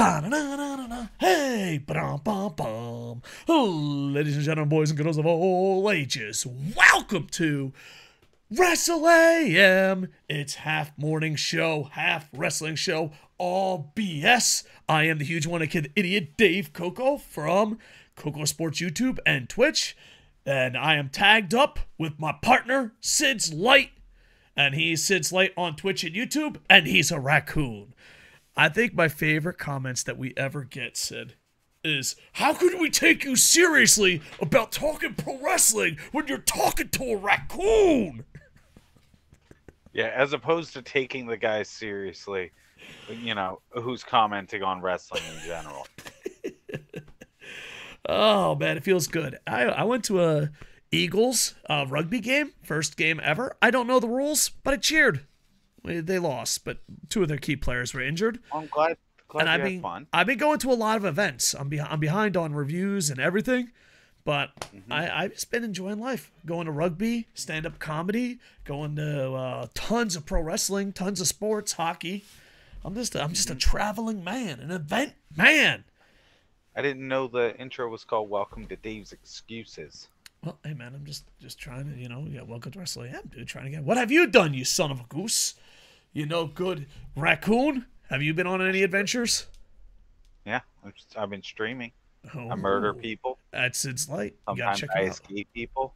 Ba-da-da-da-da-da. Hey, ba-dum-bum-bum. Ladies and gentlemen, boys and girls of all ages, welcome to Wrestle AM. It's half morning show, half wrestling show, all BS. I am the huge one, kid idiot Dave Koco from KocoSports YouTube and Twitch, and I am tagged up with my partner SidsLight, and he's SidsLight on Twitch and YouTube, and he's a raccoon. I think my favorite comments that we ever get, Sid, is, how could we take you seriously about talking pro wrestling when you're talking to a raccoon? Yeah, as opposed to taking the guy seriously, you know, who's commenting on wrestling in general. Oh, man, it feels good. I went to a Eagles rugby game, first game ever. I don't know the rules, but I cheered. They lost, but two of their key players were injured. I'm glad and you had fun. I've been going to a lot of events. I'm behind on reviews and everything, but I've just been enjoying life. Going to rugby, stand-up comedy, going to tons of pro wrestling, tons of sports, hockey. I'm just a traveling man, an event man. I didn't know the intro was called Welcome to Dave's Excuses. Well, hey, man, I'm just trying to, welcome to Wrestle AM, dude. Trying to get. What have you done, you son of a goose? You know, good raccoon. Have you been on any adventures? Yeah, I've been streaming. Oh, I murder people. That's SidsLight. You gotta Sometimes check I it out. escape people.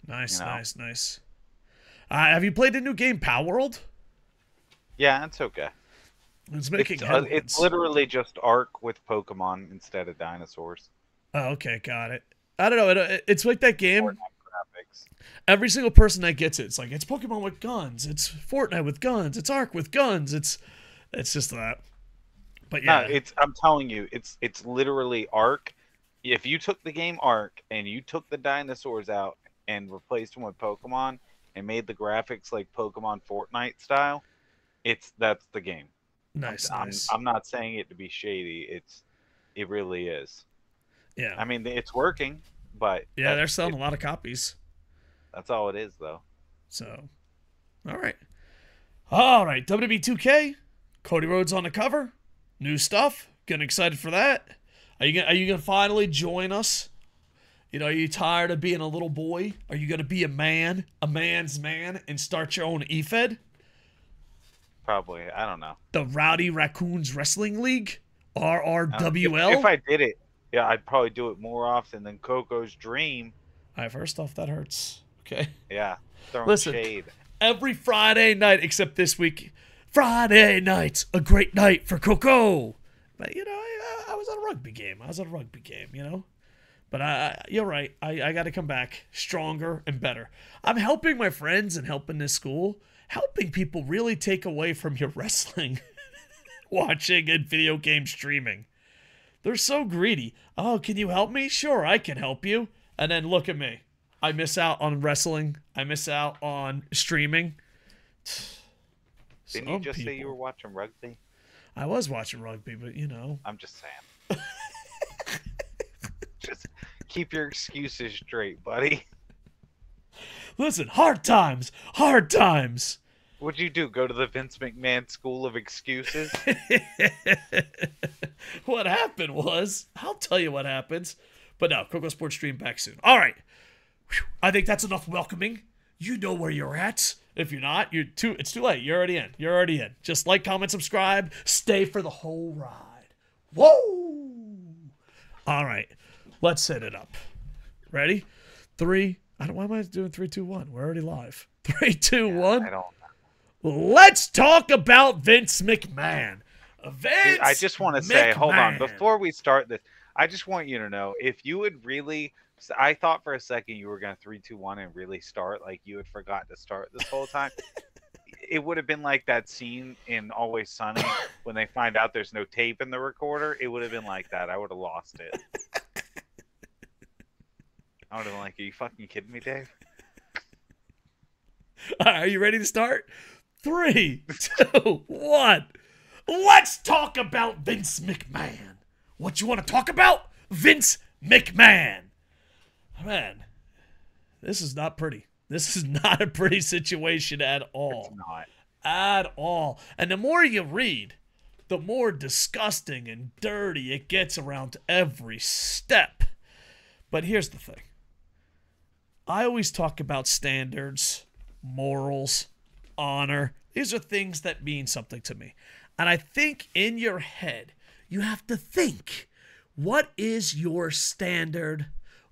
Nice, you know. nice. Have you played the new game, Power World? Yeah, it's okay. It's making headlines. It's literally just Ark with Pokemon instead of dinosaurs. Oh, okay, got it. I don't know. It's like that game. Fortnite graphics. Every single person that gets it, it's like, it's Pokemon with guns. It's Fortnite with guns. It's Ark with guns. It's just that. But yeah, no, I'm telling you, it's literally Ark. If you took the game Ark and you took the dinosaurs out and replaced them with Pokemon and made the graphics like Pokemon Fortnite style, that's the game. Nice. I'm not saying it to be shady. It really is. Yeah. I mean, it's working, but yeah, they're selling a lot of copies. That's all it is, though. So, all right. WWE 2K, Cody Rhodes on the cover, new stuff. Getting excited for that. Are you gonna finally join us? Are you tired of being a little boy? Are you gonna be a man, a man's man, and start your own E-Fed? Probably. I don't know. The Rowdy Raccoons Wrestling League, RRWL. If I did it, yeah, I'd probably do it more often than Coco's dream. All right, first off, that hurts. Okay. Yeah. Listen, shade. every Friday night except this week, Friday night's a great night for Koco. But I was at a rugby game. But you're right. I got to come back stronger and better. I'm helping my friends and helping this school, helping people really take away from your wrestling, watching and video game streaming. They're so greedy. Oh, can you help me? Sure, I can help you. And then look at me. I miss out on wrestling. I miss out on streaming. Didn't you just say you were watching rugby? I was watching rugby, but I'm just saying. Just keep your excuses straight, buddy. Listen, hard times. What'd you do? Go to the Vince McMahon School of Excuses? What happened was, I'll tell you what happens. But no, KocoSports stream back soon. All right. Whew. I think that's enough welcoming. You know where you're at. If you're not, it's too late. You're already in. Just like, comment, subscribe. Stay for the whole ride. Whoa! All right. Let's set it up. Ready? Why am I doing 3, 2, 1? We're already live. 3, 2, 1. I don't. Let's talk about Vince McMahon. Dude, I just want to say, hold on, before we start this, I just want you to know, if you would really, I thought for a second you were going to 3, 2, 1 and really start, like you had forgot to start this whole time. It would have been like that scene in Always Sunny when they find out there's no tape in the recorder. It would have been like that. I would have lost it. I would have been like, are you fucking kidding me, Dave? Are you ready to start? 3, 2, 1. Let's talk about Vince McMahon. What you want to talk about? Vince McMahon. Man, this is not pretty. This is not a pretty situation at all. It's not. At all. And the more you read, the more disgusting and dirty it gets around every step. But here's the thing. I always talk about standards, morals, honor. These are things that mean something to me. And I think in your head, you have to think, what is your standard?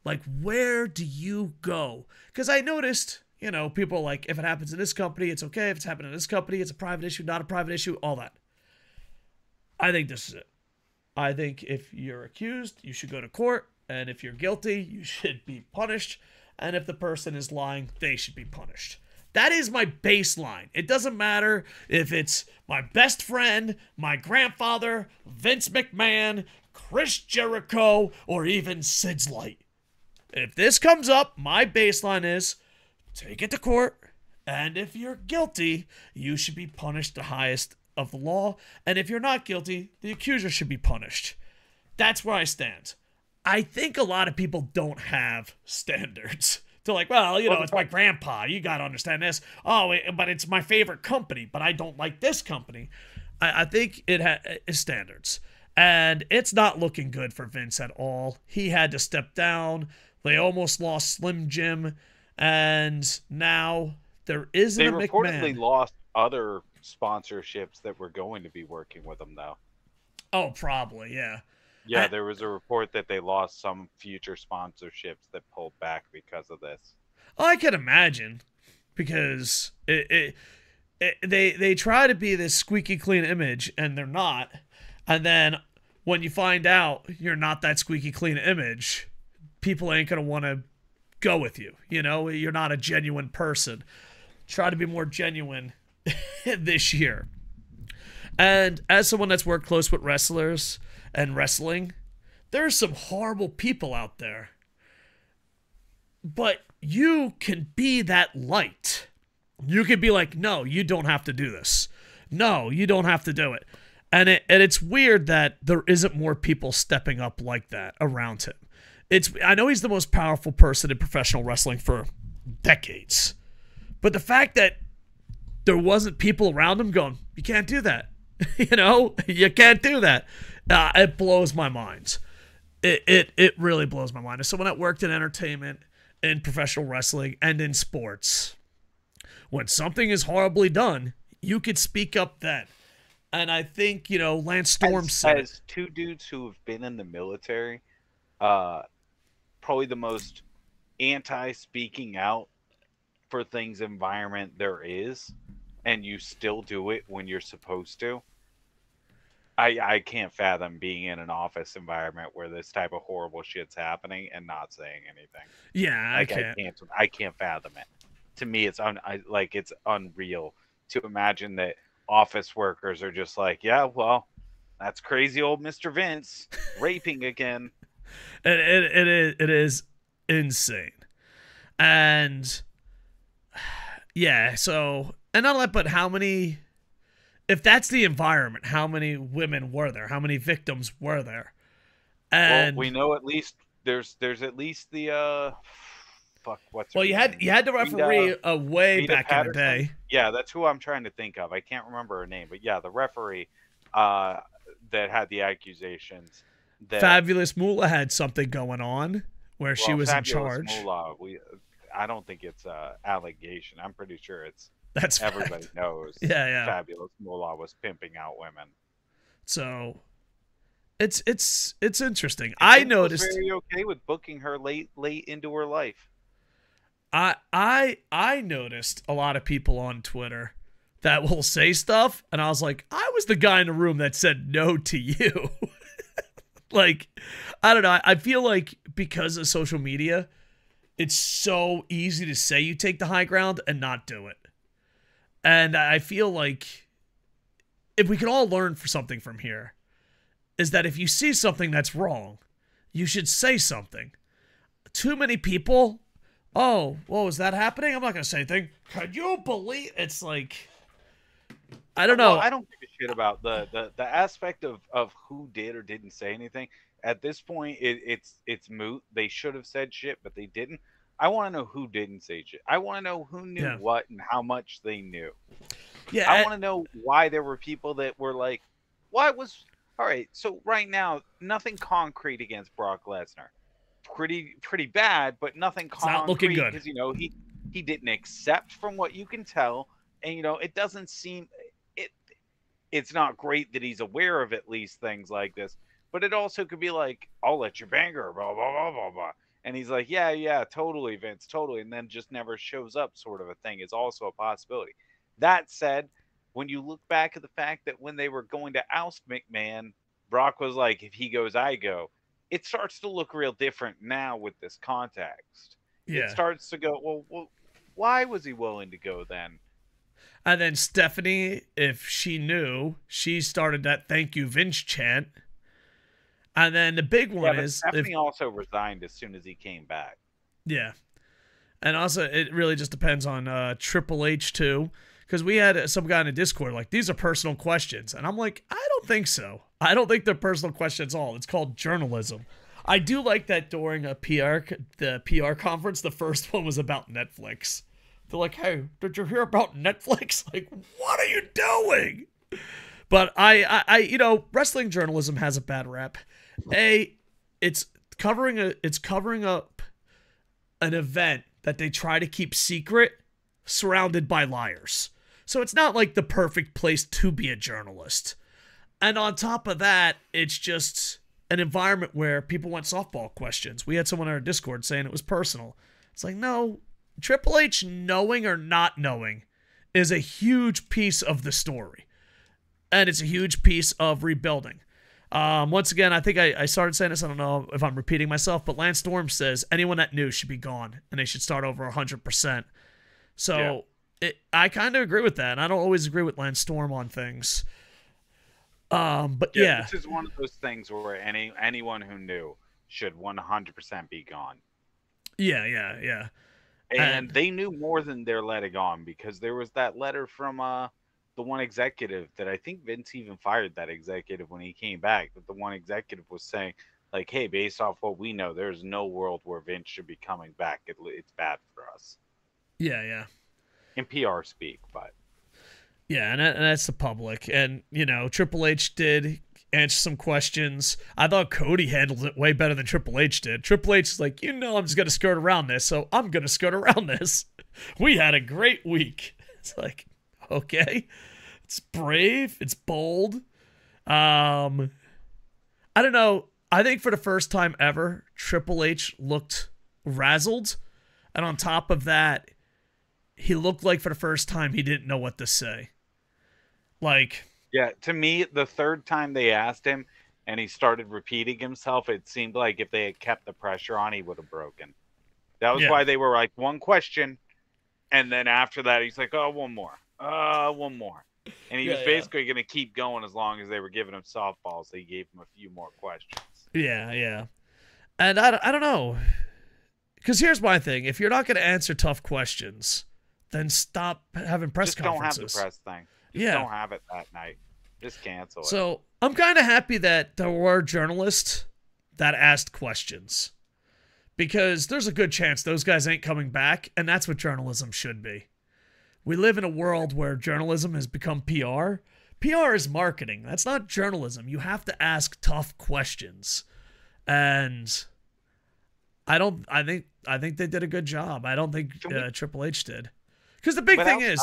Like, where do you go? Because I noticed, you know, people are like, if it happens in this company, it's okay. If it's happening in this company, it's a private issue, not a private issue, all that. I think this is it. I think if you're accused, you should go to court. And if you're guilty, you should be punished. And if the person is lying, they should be punished. That is my baseline. It doesn't matter if it's my best friend, my grandfather, Vince McMahon, Chris Jericho, or even SidsLight. If this comes up, my baseline is take it to court, and if you're guilty, you should be punished the highest of the law, and if you're not guilty, the accuser should be punished. That's where I stand. I think a lot of people don't have standards. They're like, well, you know, it's my grandpa. You got to understand this. Oh, but it's my favorite company, but I don't like this company. I think it has standards. And it's not looking good for Vince at all. He had to step down. They almost lost Slim Jim. And now there isn't a McMahon. They reportedly lost other sponsorships that were going to be working with them, though. Oh, probably, yeah. Yeah, there was a report that they lost some future sponsorships that pulled back because of this. Oh, I can imagine, because they try to be this squeaky clean image, and they're not. And then when you find out you're not that squeaky clean image, people ain't going to want to go with you. You know, you're not a genuine person. Try to be more genuine this year. And as someone that's worked close with wrestlers and wrestling, there's some horrible people out there. But you can be that light. You can be like, no, you don't have to do this. No, you don't have to do it. And it's weird that there isn't more people stepping up like that around him. I know he's the most powerful person in professional wrestling for decades. But the fact that there wasn't people around him going, you can't do that. You know, you can't do that. It blows my mind. It really blows my mind. As someone that worked in entertainment, in professional wrestling, and in sports, when something is horribly done, you could speak up then. And I think, you know, Lance Storm said, as two dudes who have been in the military, probably the most anti-speaking out for things environment there is, and you still do it when you're supposed to. I can't fathom being in an office environment where this type of horrible shit's happening and not saying anything. Yeah, like, I can't fathom it. To me, it's it's unreal to imagine that office workers are just like, yeah, well, that's crazy old Mr. Vince raping again. It is insane. And yeah, so, and not only that, but how many, if that's the environment, how many women were there? How many victims were there? And well, we know at least there's at least the what's well, you had the referee way back Patterson. In the day. Yeah, that's who I'm trying to think of. I can't remember her name, but yeah, the referee that had the accusations. That, Fabulous Moolah had something going on where she was in charge. Moolah, I don't think it's an allegation. I'm pretty sure that's everybody knows. Yeah. Fabulous Moolah was pimping out women. So it's interesting. I noticed was very okay with booking her late into her life. I noticed a lot of people on Twitter that will say stuff, and I was like, I was the guy in the room that said no to you. Like, I don't know. I feel like because of social media, it's so easy to say you take the high ground and not do it. And I feel like if we can all learn something from here, is that if you see something that's wrong, you should say something. Too many people, oh, well, is that happening? I'm not going to say anything. Can you believe? It's like, I don't know. Well, I don't give a shit about the aspect of who did or didn't say anything. At this point, it's moot. They should have said shit, but they didn't. I want to know who didn't say shit. I want to know who knew what and how much they knew. Yeah, I want to know why there were people that were like, why was all right? So right now, nothing concrete against Brock Lesnar. Pretty bad, but nothing It's not looking concrete good. because he didn't accept from what you can tell, and it doesn't seem it. It's not great that he's aware of at least things like this, but it also could be like, I'll let you bang her, blah blah blah blah blah, and he's like, yeah, totally, Vince, totally, and then just never shows up, sort of a thing is also a possibility. That said, when you look back at the fact that when they were going to oust McMahon, Brock was like, if he goes, I go. It starts to look real different now with this context. It Yeah. starts to go, well, why was he willing to go then? And then Stephanie, if she knew, she started that "Thank you, Vince" chant. And then the big one but is Stephanie also resigned as soon as he came back. Yeah. And also, it really just depends on Triple H, too. Because we had some guy in the Discord like, these are personal questions. And I'm like, I don't think so. I don't think they're personal questions at all. It's called journalism. I do like that during the PR conference, the first one was about Netflix. They're like, hey, did you hear about Netflix? Like, what are you doing? But I wrestling journalism has a bad rep. It's covering up an event that they try to keep secret, surrounded by liars. So it's not like the perfect place to be a journalist. And on top of that, it's just an environment where people want softball questions. We had someone on our Discord saying it was personal. It's like, no, Triple H knowing or not knowing is a huge piece of the story. And it's a huge piece of rebuilding. Once again, I think I started saying this. I don't know if I'm repeating myself, but Lance Storm says anyone that knew should be gone, and they should start over 100%. So I kind of agree with that, and I don't always agree with Lance Storm on things. But yeah. This is one of those things where anyone who knew should 100% be gone. Yeah. And they knew more than they're letting on, because there was that letter from the one executive that I think Vince even fired that executive when he came back. But the one executive was saying, like, hey, based off what we know, there's no world where Vince should be coming back. It's bad for us. Yeah. In PR speak, but. Yeah, and that's the public. And, Triple H did answer some questions. I thought Cody handled it way better than Triple H did. Triple H is like, I'm just going to skirt around this, so I'm going to skirt around this. We had a great week. It's like, okay. It's brave. It's bold. I don't know. I think for the first time ever, Triple H looked razzled. And on top of that, he looked like for the first time he didn't know what to say. Yeah, to me, the third time they asked him and he started repeating himself, it seemed like if they had kept the pressure on, he would have broken. That was why they were like, one question. And then after that, he's like, oh, one more. One more. And he was basically going to keep going as long as they were giving him softballs. So he gave him a few more questions. Yeah. And I don't know. Because here's my thing. If you're not going to answer tough questions, then stop having press conferences. Just don't have the press thing. Just don't have it that night. Just cancel it. So I'm kind of happy that there were journalists that asked questions. Because there's a good chance those guys ain't coming back, and that's what journalism should be. We live in a world where journalism has become PR. PR is marketing. That's not journalism. You have to ask tough questions. And I think they did a good job. I don't think Triple H did. Because the big thing is,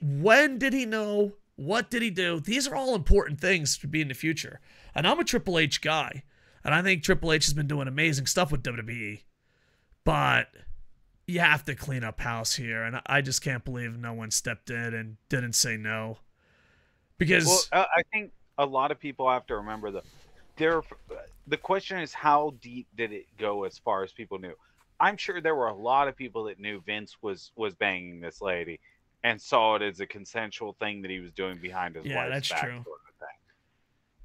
when did he know? What did he do? These are all important things to be in the future. And I'm a Triple H guy. And I think Triple H has been doing amazing stuff with WWE. But you have to clean up house here. And I just can't believe no one stepped in and didn't say no. Because I think a lot of people have to remember the question is, how deep did it go as far as people knew? I'm sure there were a lot of people that knew Vince was banging this lady and saw it as a consensual thing that he was doing behind his wife's that's back. true. Sort of thing.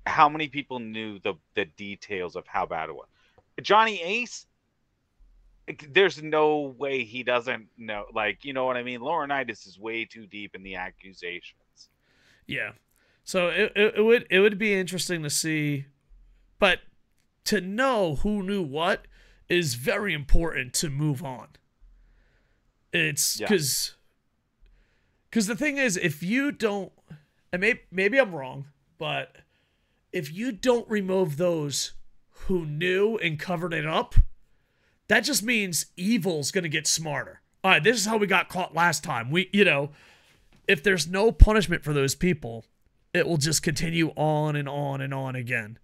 How many people knew the details of how bad it was? Johnny Ace, there's no way he doesn't know. Like, you know what I mean? Laurinaitis is way too deep in the accusations. Yeah. So it would be interesting to see, but to know who knew what is very important to move on. It's because the thing is, if you don't, and maybe I'm wrong, but if you don't remove those who knew and covered it up, that just means evil's going to get smarter. All right, this is how we got caught last time. If there's no punishment for those people, it will just continue on and on and on again.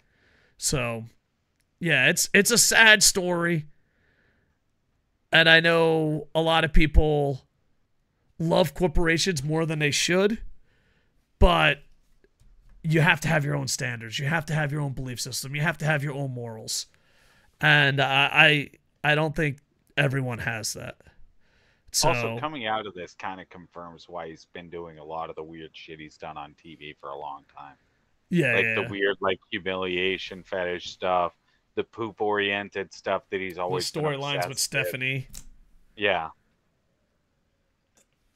So, yeah, it's a sad story. And I know a lot of people love corporations more than they should, but you have to have your own standards. You have to have your own belief system. You have to have your own morals. And I don't think everyone has that. So, also, coming out of this kind of confirms why he's been doing a lot of the weird shit he's done on TV for a long time. Yeah, like the weird, like, humiliation fetish stuff, the poop-oriented stuff that he's always the storylines with Stephanie. Yeah.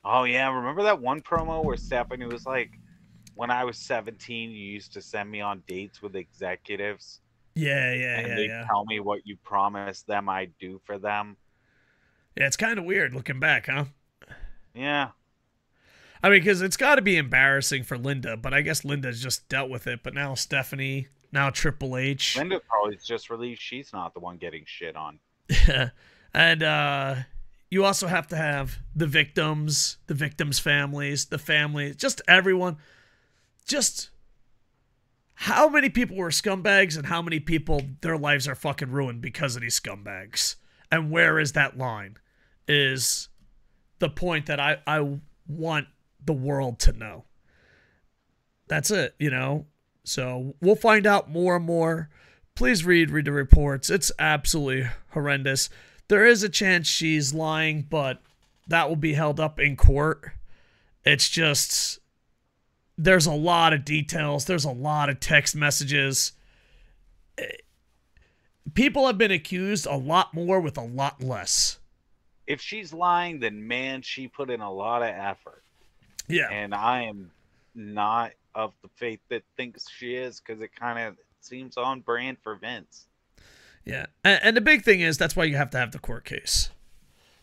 Oh, yeah. Remember that one promo where Stephanie was like, when I was 17, you used to send me on dates with executives. Yeah. And they'd tell me what you promised them I'd do for them. Yeah, it's kind of weird looking back, huh? Yeah. I mean, because it's got to be embarrassing for Linda, but I guess Linda's just dealt with it. But now Stephanie, now Triple H. Linda probably just relieved she's not the one getting shit on. And you also have to have the victims' families, the family, just everyone. Just how many people were scumbags and how many people their lives are fucking ruined because of these scumbags? And where is that line? Is the point that I want the world to know. That's it, So we'll find out more and more. Please read the reports. It's absolutely horrendous. There is a chance she's lying, but that will be held up in court. It's just, there's a lot of details. There's a lot of text messages. People have been accused a lot more with a lot less. If she's lying, then, man, she put in a lot of effort. Yeah. And I am not of the faith that thinks she is, because it kind of seems on brand for Vince. Yeah. And the big thing is, that's why you have to have the court case.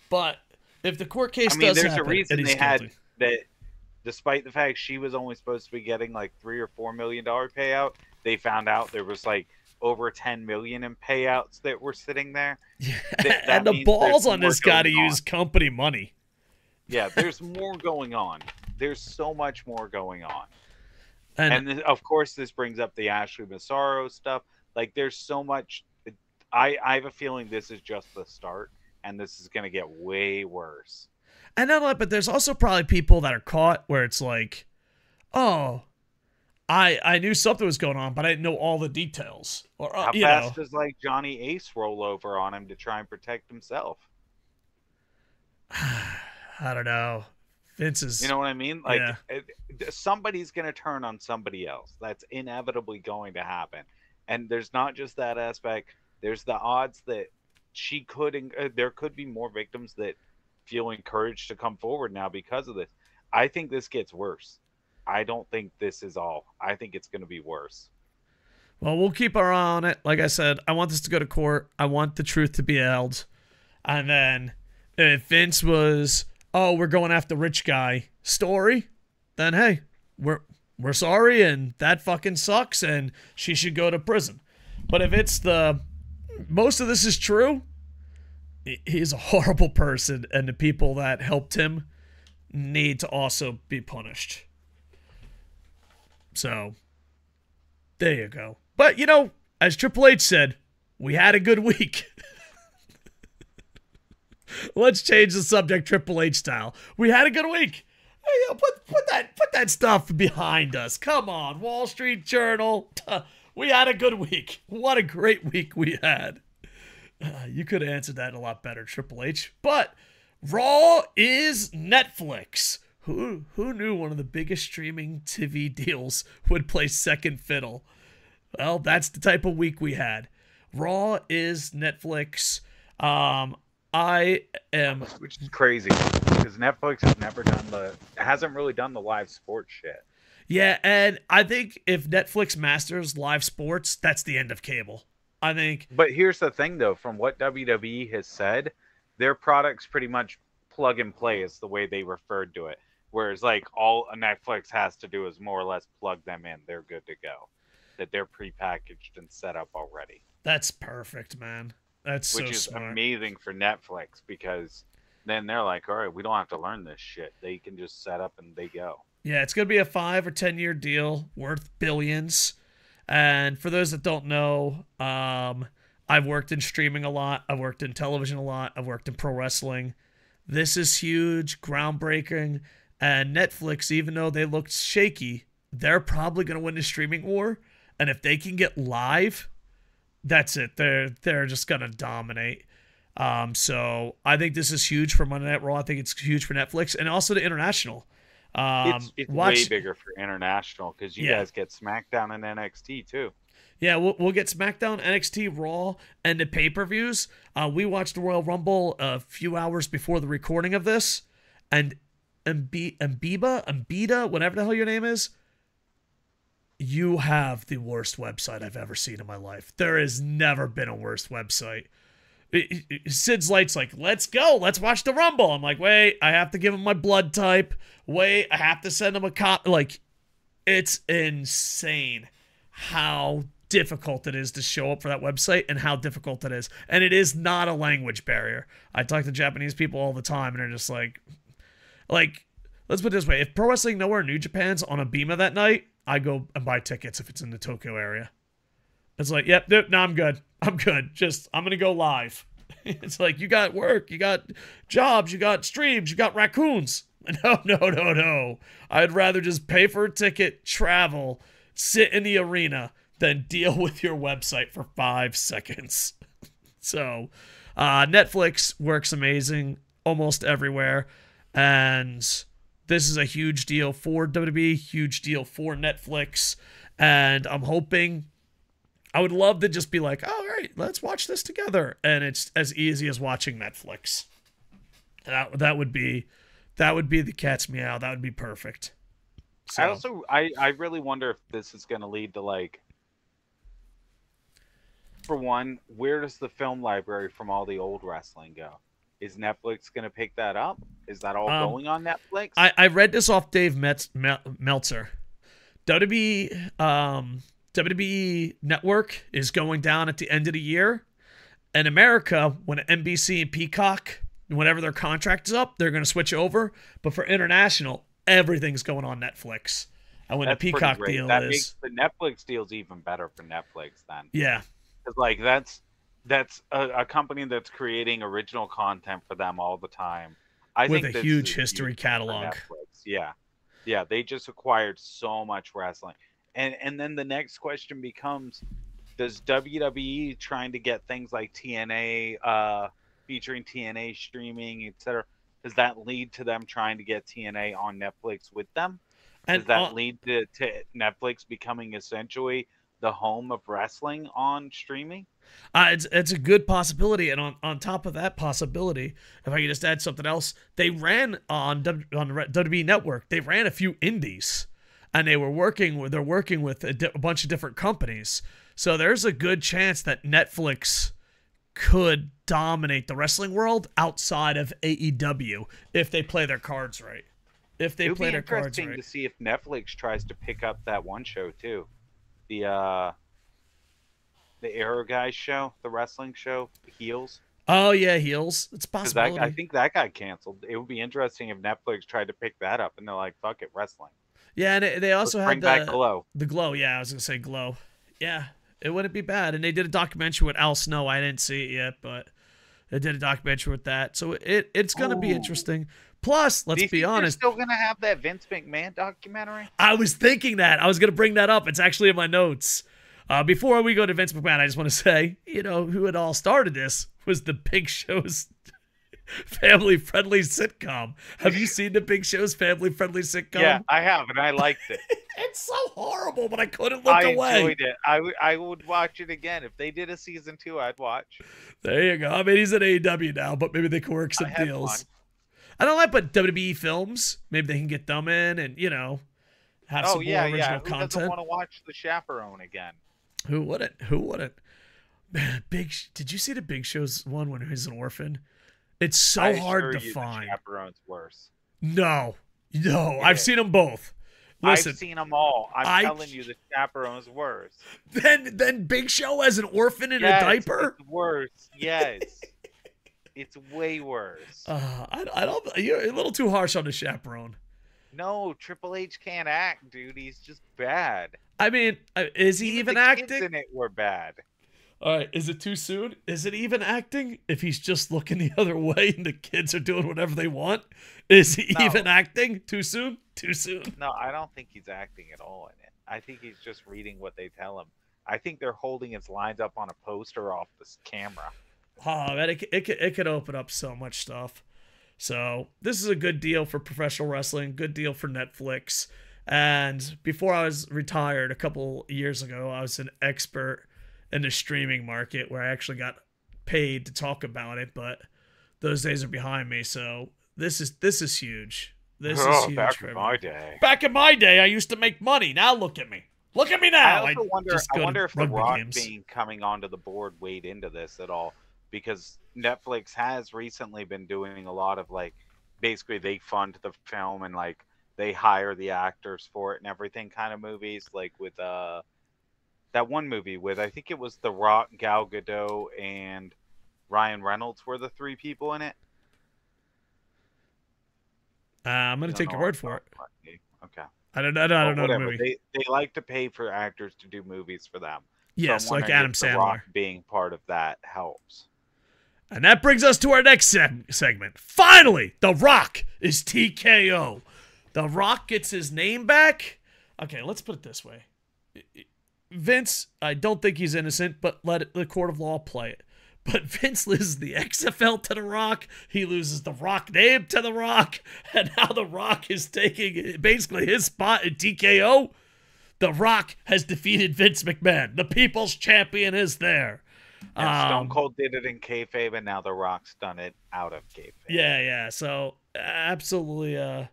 But if the court case does there's happen, a reason they guilty. had that, despite the fact she was only supposed to be getting like $3 or $4 million payout, they found out there was like over $10 million in payouts that were sitting there. Yeah. And the balls on this guy to use company money. Yeah, there's more going on. There's so much more going on. And of course, this brings up the Ashley Massaro stuff. Like, there's so much. I have a feeling this is just the start, and this is going to get way worse. And not only, but there's also probably people that are caught where it's like, oh, I knew something was going on, but I didn't know all the details. Or how fast does like Johnny Ace roll over on him to try and protect himself? I don't know. Vince is... You know what I mean? Like, somebody's going to turn on somebody else. That's inevitably going to happen. And there's not just that aspect. There's the odds that there could be more victims that feel encouraged to come forward now because of this. I think this gets worse. I don't think this is all. I think it's going to be worse. Well, we'll keep our eye on it. Like I said, I want this to go to court. I want the truth to be held. And then if Vince was, we're going after rich guy story, then hey, we're sorry and that fucking sucks and she should go to prison. But if it's most of this is true, he's a horrible person and the people that helped him need to also be punished. So, there you go. But, as Triple H said, we had a good week. Let's change the subject Triple H style. We had a good week. Hey, put that stuff behind us. Come on, Wall Street Journal. We had a good week. What a great week we had. You could have answered that a lot better, Triple H. But Raw is Netflix. Who knew one of the biggest streaming TV deals would play second fiddle? Well, that's the type of week we had. Raw is Netflix. Which is crazy because Netflix hasn't really done the live sports shit. Yeah, and I think if Netflix masters live sports, that's the end of cable. I think. But here's the thing, though, from what WWE has said, their products pretty much plug and play is the way they referred to it. Whereas, like, all Netflix has to do is more or less plug them in. They're good to go. that they're prepackaged and set up already. That's perfect, man. That's so Which is smart. amazing for Netflix, because then they're like, all right, we don't have to learn this shit. They can just set up and they go. Yeah, it's going to be a 5 or 10 year deal worth billions. And for those that don't know, I've worked in streaming a lot. I've worked in television a lot. I've worked in pro wrestling. This is huge, groundbreaking. And Netflix, even though they looked shaky, they're probably going to win the streaming war. And if they can get live, that's it. They're just going to dominate. So I think this is huge for Monday Night Raw. I think it's huge for Netflix and also the international. It's way bigger for international, because you guys get SmackDown and NXT too. Yeah, we'll get SmackDown, NXT, Raw, and the pay-per-views. We watched the Royal Rumble a few hours before the recording of this, and Ambida, whatever the hell your name is, you have the worst website I've ever seen in my life. There has never been a worse website. SidsLight's like, let's go, let's watch the Rumble. I'm like, wait, I have to give him my blood type. Wait, I have to send him a copy. Like, it's insane how difficult it is to show up for that website and how difficult it is. And it is not a language barrier. I talk to Japanese people all the time, and they're just like, let's put it this way. If Pro Wrestling Nowhere New Japan's on a Bima that night, I go and buy tickets if it's in the Tokyo area. It's like, yep, no, I'm good. I'm good. I'm going to go live. It's like, you got work, you got jobs, you got streams, you got raccoons. No. I'd rather just pay for a ticket, travel, sit in the arena, than deal with your website for 5 seconds. So, Netflix works amazing almost everywhere. And this is a huge deal for WWE, huge deal for Netflix. And I'm hoping... I would love to just be like, oh, all right, let's watch this together. And it's as easy as watching Netflix. That would be the cat's meow. That would be perfect. So. I really wonder if this is going to lead to, like, for one, where does the film library from all the old wrestling go? Is Netflix going to pick that up? Is that all going on Netflix? I read this off Dave Meltzer. WWE Network is going down at the end of the year. In America, when NBC and Peacock, whenever their contract is up, they're going to switch over. But for international, everything's going on Netflix. And when the Peacock deal makes the Netflix deal's even better for Netflix then. Yeah. Because, like, that's a company that's creating original content for them all the time. With a huge history catalog. Yeah, they just acquired so much wrestling. And then the next question becomes, does WWE trying to get things like TNA, featuring TNA streaming, etc., does that lead to them trying to get TNA on Netflix with them? Does that lead to Netflix becoming essentially the home of wrestling on streaming? It's a good possibility. And on top of that possibility, if I could just add something else, they ran on WWE Network, they ran a few indies. And they're working with a bunch of different companies. So there's a good chance that Netflix could dominate the wrestling world outside of AEW if they play their cards right. It would be interesting to see if Netflix tries to pick up that one show too, the Arrow Guys show, the wrestling show, Heels. Oh yeah, Heels. It's possible. I think that got canceled. It would be interesting if Netflix tried to pick that up, and they're like, "Fuck it, wrestling." Yeah, and they also had back Glow. The Glow, yeah, I was going to say Glow. Yeah, it wouldn't be bad. And they did a documentary with Al Snow. I didn't see it yet, but they did a documentary with that. So it's going to be interesting. Plus, let's be honest. They're still going to have that Vince McMahon documentary? I was thinking that. I was going to bring that up. It's actually in my notes. Before we go to Vince McMahon, I just want to say, who had all started this was the Big Show's family-friendly sitcom. Have you seen the Big Show's family-friendly sitcom? Yeah, I have, and I liked it. It's so horrible, but I couldn't look away. I enjoyed it. I would watch it again. If they did a season 2, I'd watch. There you go. I mean, he's at AEW now, but maybe they can work some deals. I don't like, but WWE films, maybe they can get them in and, have some more original content. Who doesn't want to watch The Chaperone again? Who wouldn't? Man, did you see the Big Show's one when he's an orphan? It's so hard to find. The Chaperone's worse. No, I've seen them both. Listen, I've seen them all. I'm telling you, the Chaperone's worse. Then Big Show as an orphan in a diaper? It's worse. Yes. It's way worse. I don't. You're a little too harsh on the Chaperone. No, Triple H can't act, dude. He's just bad. I mean, is he even acting? The kids in it were bad. All right, is it too soon? Is it even acting if he's just looking the other way and the kids are doing whatever they want? Is he even acting? Too soon? Too soon? No, I don't think he's acting at all in it. I think he's just reading what they tell him. I think they're holding his lines up on a poster off this camera. Oh, man, it could open up so much stuff. So this is a good deal for professional wrestling, good deal for Netflix. And before I was retired a couple years ago, I was an expert in the streaming market where I actually got paid to talk about it, but those days are behind me. So this is huge. This is huge. Back in my day. Back in my day, I used to make money. Now look at me. Look at me now. I wonder if The Rock coming onto the board weighed into this at all, because Netflix has recently been doing a lot of, like, basically they fund the film and, like, they hire the actors for it and everything kind of movies, like with that one movie with, I think it was The Rock, Gal Gadot, and Ryan Reynolds were the three people in it. I'm going to take your word for it. Okay. I don't know the movie. They like to pay for actors to do movies for them. Yes, so like Adam Sandler. The Rock being part of that helps. And that brings us to our next segment. Finally, The Rock is TKO. The Rock gets his name back. Okay, let's put it this way. Vince, I don't think he's innocent, but let the court of law play it. But Vince loses the XFL to The Rock. He loses The Rock name to The Rock. And now The Rock is taking basically his spot in TKO. The Rock has defeated Vince McMahon. The people's champion is there. And Stone Cold did it in kayfabe, and now The Rock's done it out of kayfabe. Yeah. So absolutely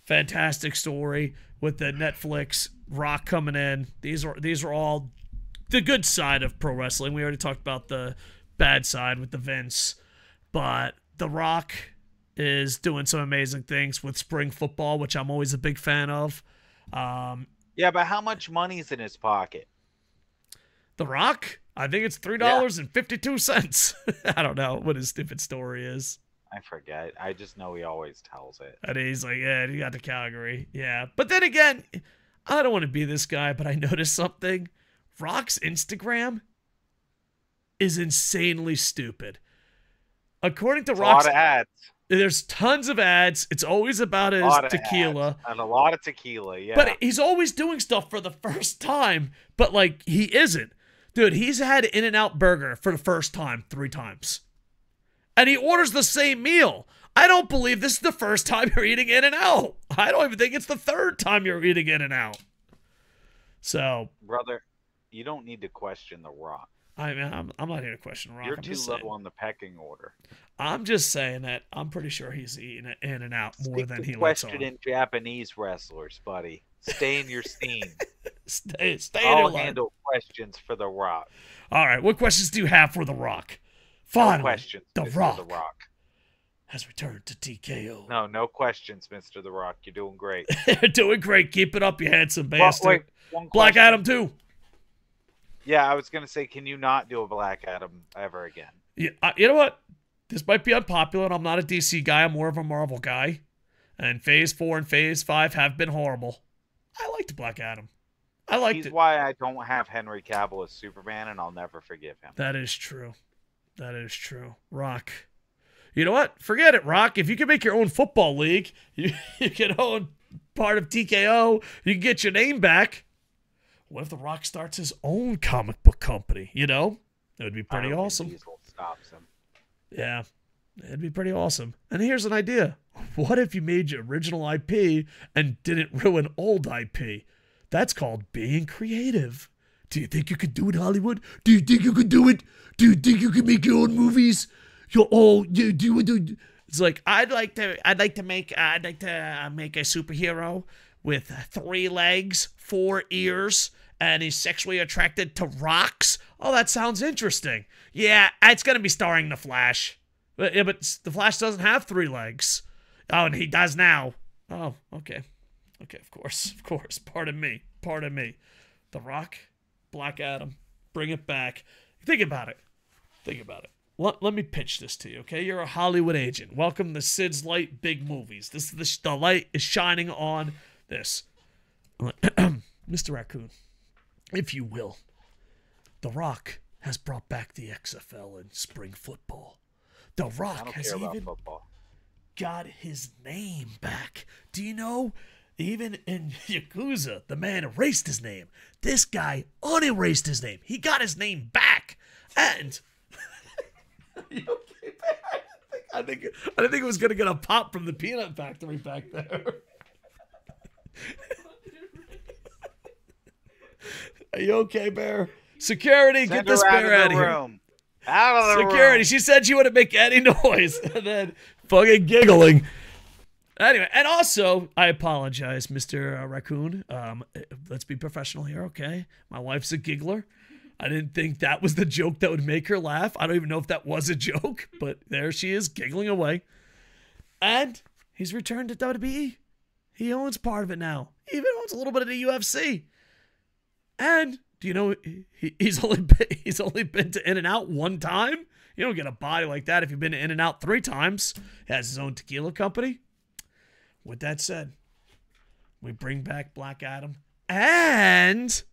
fantastic story with the Netflix Rock coming in. These are all the good side of pro wrestling. We already talked about the bad side with the Vince, but The Rock is doing some amazing things with spring football, which I'm always a big fan of. Yeah, but how much money's in his pocket? The Rock? I think it's $3.52. I don't know what his stupid story is. I forget. I just know he always tells it. And he's like, yeah, he got to Calgary. Yeah. But then again, I don't want to be this guy, but I noticed something. Rock's Instagram is insanely stupid. According to Rock's... A lot of ads. There's tons of ads. It's always about his tequila. And a lot of tequila, yeah. But he's always doing stuff for the first time, but, like, he isn't. Dude, he's had In-N-Out Burger for the first time 3 times. And he orders the same meal. I don't believe this is the first time you're eating In-N-Out. I don't even think it's the 3rd time you're eating In-N-Out. So... Brother, you don't need to question The Rock. I'm not here to question Rock. You're too low on the pecking order. I'm just saying that I'm pretty sure he's eating In-N-Out more than he lets on. Question in Japanese wrestlers, buddy. Stay in your scene. Stay I'll handle questions for The Rock. All right, what questions do you have for The Rock? Finally, no questions, The Mr. Rock The Rock has returned to TKO. No questions, Mr. The Rock. You're doing great. You're doing great. Keep it up, you handsome bastard. Wait, Black Adam too. Yeah, I was going to say, can you not do a Black Adam ever again? Yeah, you know what? This might be unpopular, and I'm not a DC guy. I'm more of a Marvel guy. And Phase 4 and Phase 5 have been horrible. I liked Black Adam. I liked it. He's why I don't have Henry Cavill as Superman, and I'll never forgive him. That is true. That is true. Rock. You know what? Forget it, Rock. If you can make your own football league, you can own part of TKO, you can get your name back. What if The Rock starts his own comic book company? You know? It would be pretty awesome. Diesel stops him. Yeah. It'd be pretty awesome. And here's an idea. What if you made your original IP and didn't ruin old IP? That's called being creative. Do you think you could do it, Hollywood? Do you think you could do it? Do you think you could make your own movies? It's like I'd like to make a superhero with 3 legs, 4 ears, and he's sexually attracted to rocks. Oh, that sounds interesting. Yeah, it's gonna be starring the Flash. But the Flash doesn't have 3 legs. Oh, and he does now. Oh, okay. Okay, of course. Pardon me. The Rock, Black Adam, bring it back. Think about it. Let me pitch this to you, okay? You're a Hollywood agent. Welcome to SidsLight Big Movies. The light is shining on this. Mr. Raccoon, if you will, The Rock has brought back the XFL in spring football. The Rock has even got his name back. Do you know, even in Yakuza, the man erased his name. This guy unerased his name. He got his name back. And you okay, man? I didn't think it was gonna get a pop from the peanut factory back there. Are you okay, Bear? Security, get this bear out of here. Out of the room. Security, she said she wouldn't make any noise. And then fucking giggling. Anyway, and also, I apologize, Mr. Raccoon. Let's be professional here, okay? My wife's a giggler. I didn't think that was the joke that would make her laugh. I don't even know if that was a joke, but there she is, giggling away. And he's returned to WWE. He owns part of it now. He even owns a little bit of the UFC. And do you know he's only been to In-N-Out one time? You don't get a body like that if you've been to In-N-Out 3 times. He has his own tequila company. With that said, we bring back Black Adam and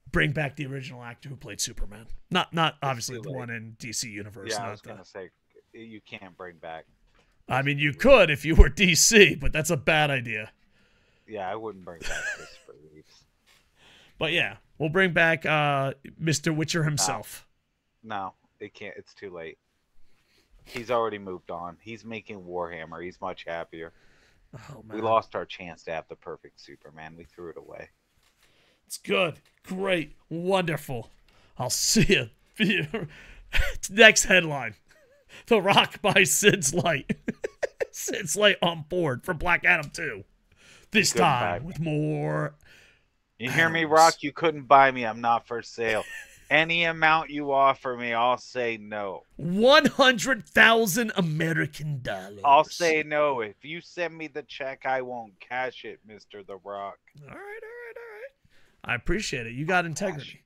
bring back the original actor who played Superman. Not obviously the one in DC Universe. Yeah, I was going to say, you can't bring back. I mean, you could if you were DC, but that's a bad idea. Yeah, I wouldn't bring back Christopher Reeves. But yeah, we'll bring back Mr. Witcher himself. No, it can't. It's too late. He's already moved on. He's making Warhammer. He's much happier. Oh, man. We lost our chance to have the perfect Superman. We threw it away. It's good. Great. Wonderful. I'll see you. Next headline. The Rock buys SidsLight. SidsLight on board for Black Adam 2. This time with more... You hear me, Rock? You couldn't buy me. I'm not for sale. Any amount you offer me, I'll say no. 100,000 American dollars. I'll say no. If you send me the check, I won't cash it, Mr. The Rock. All right. I appreciate it. You got integrity.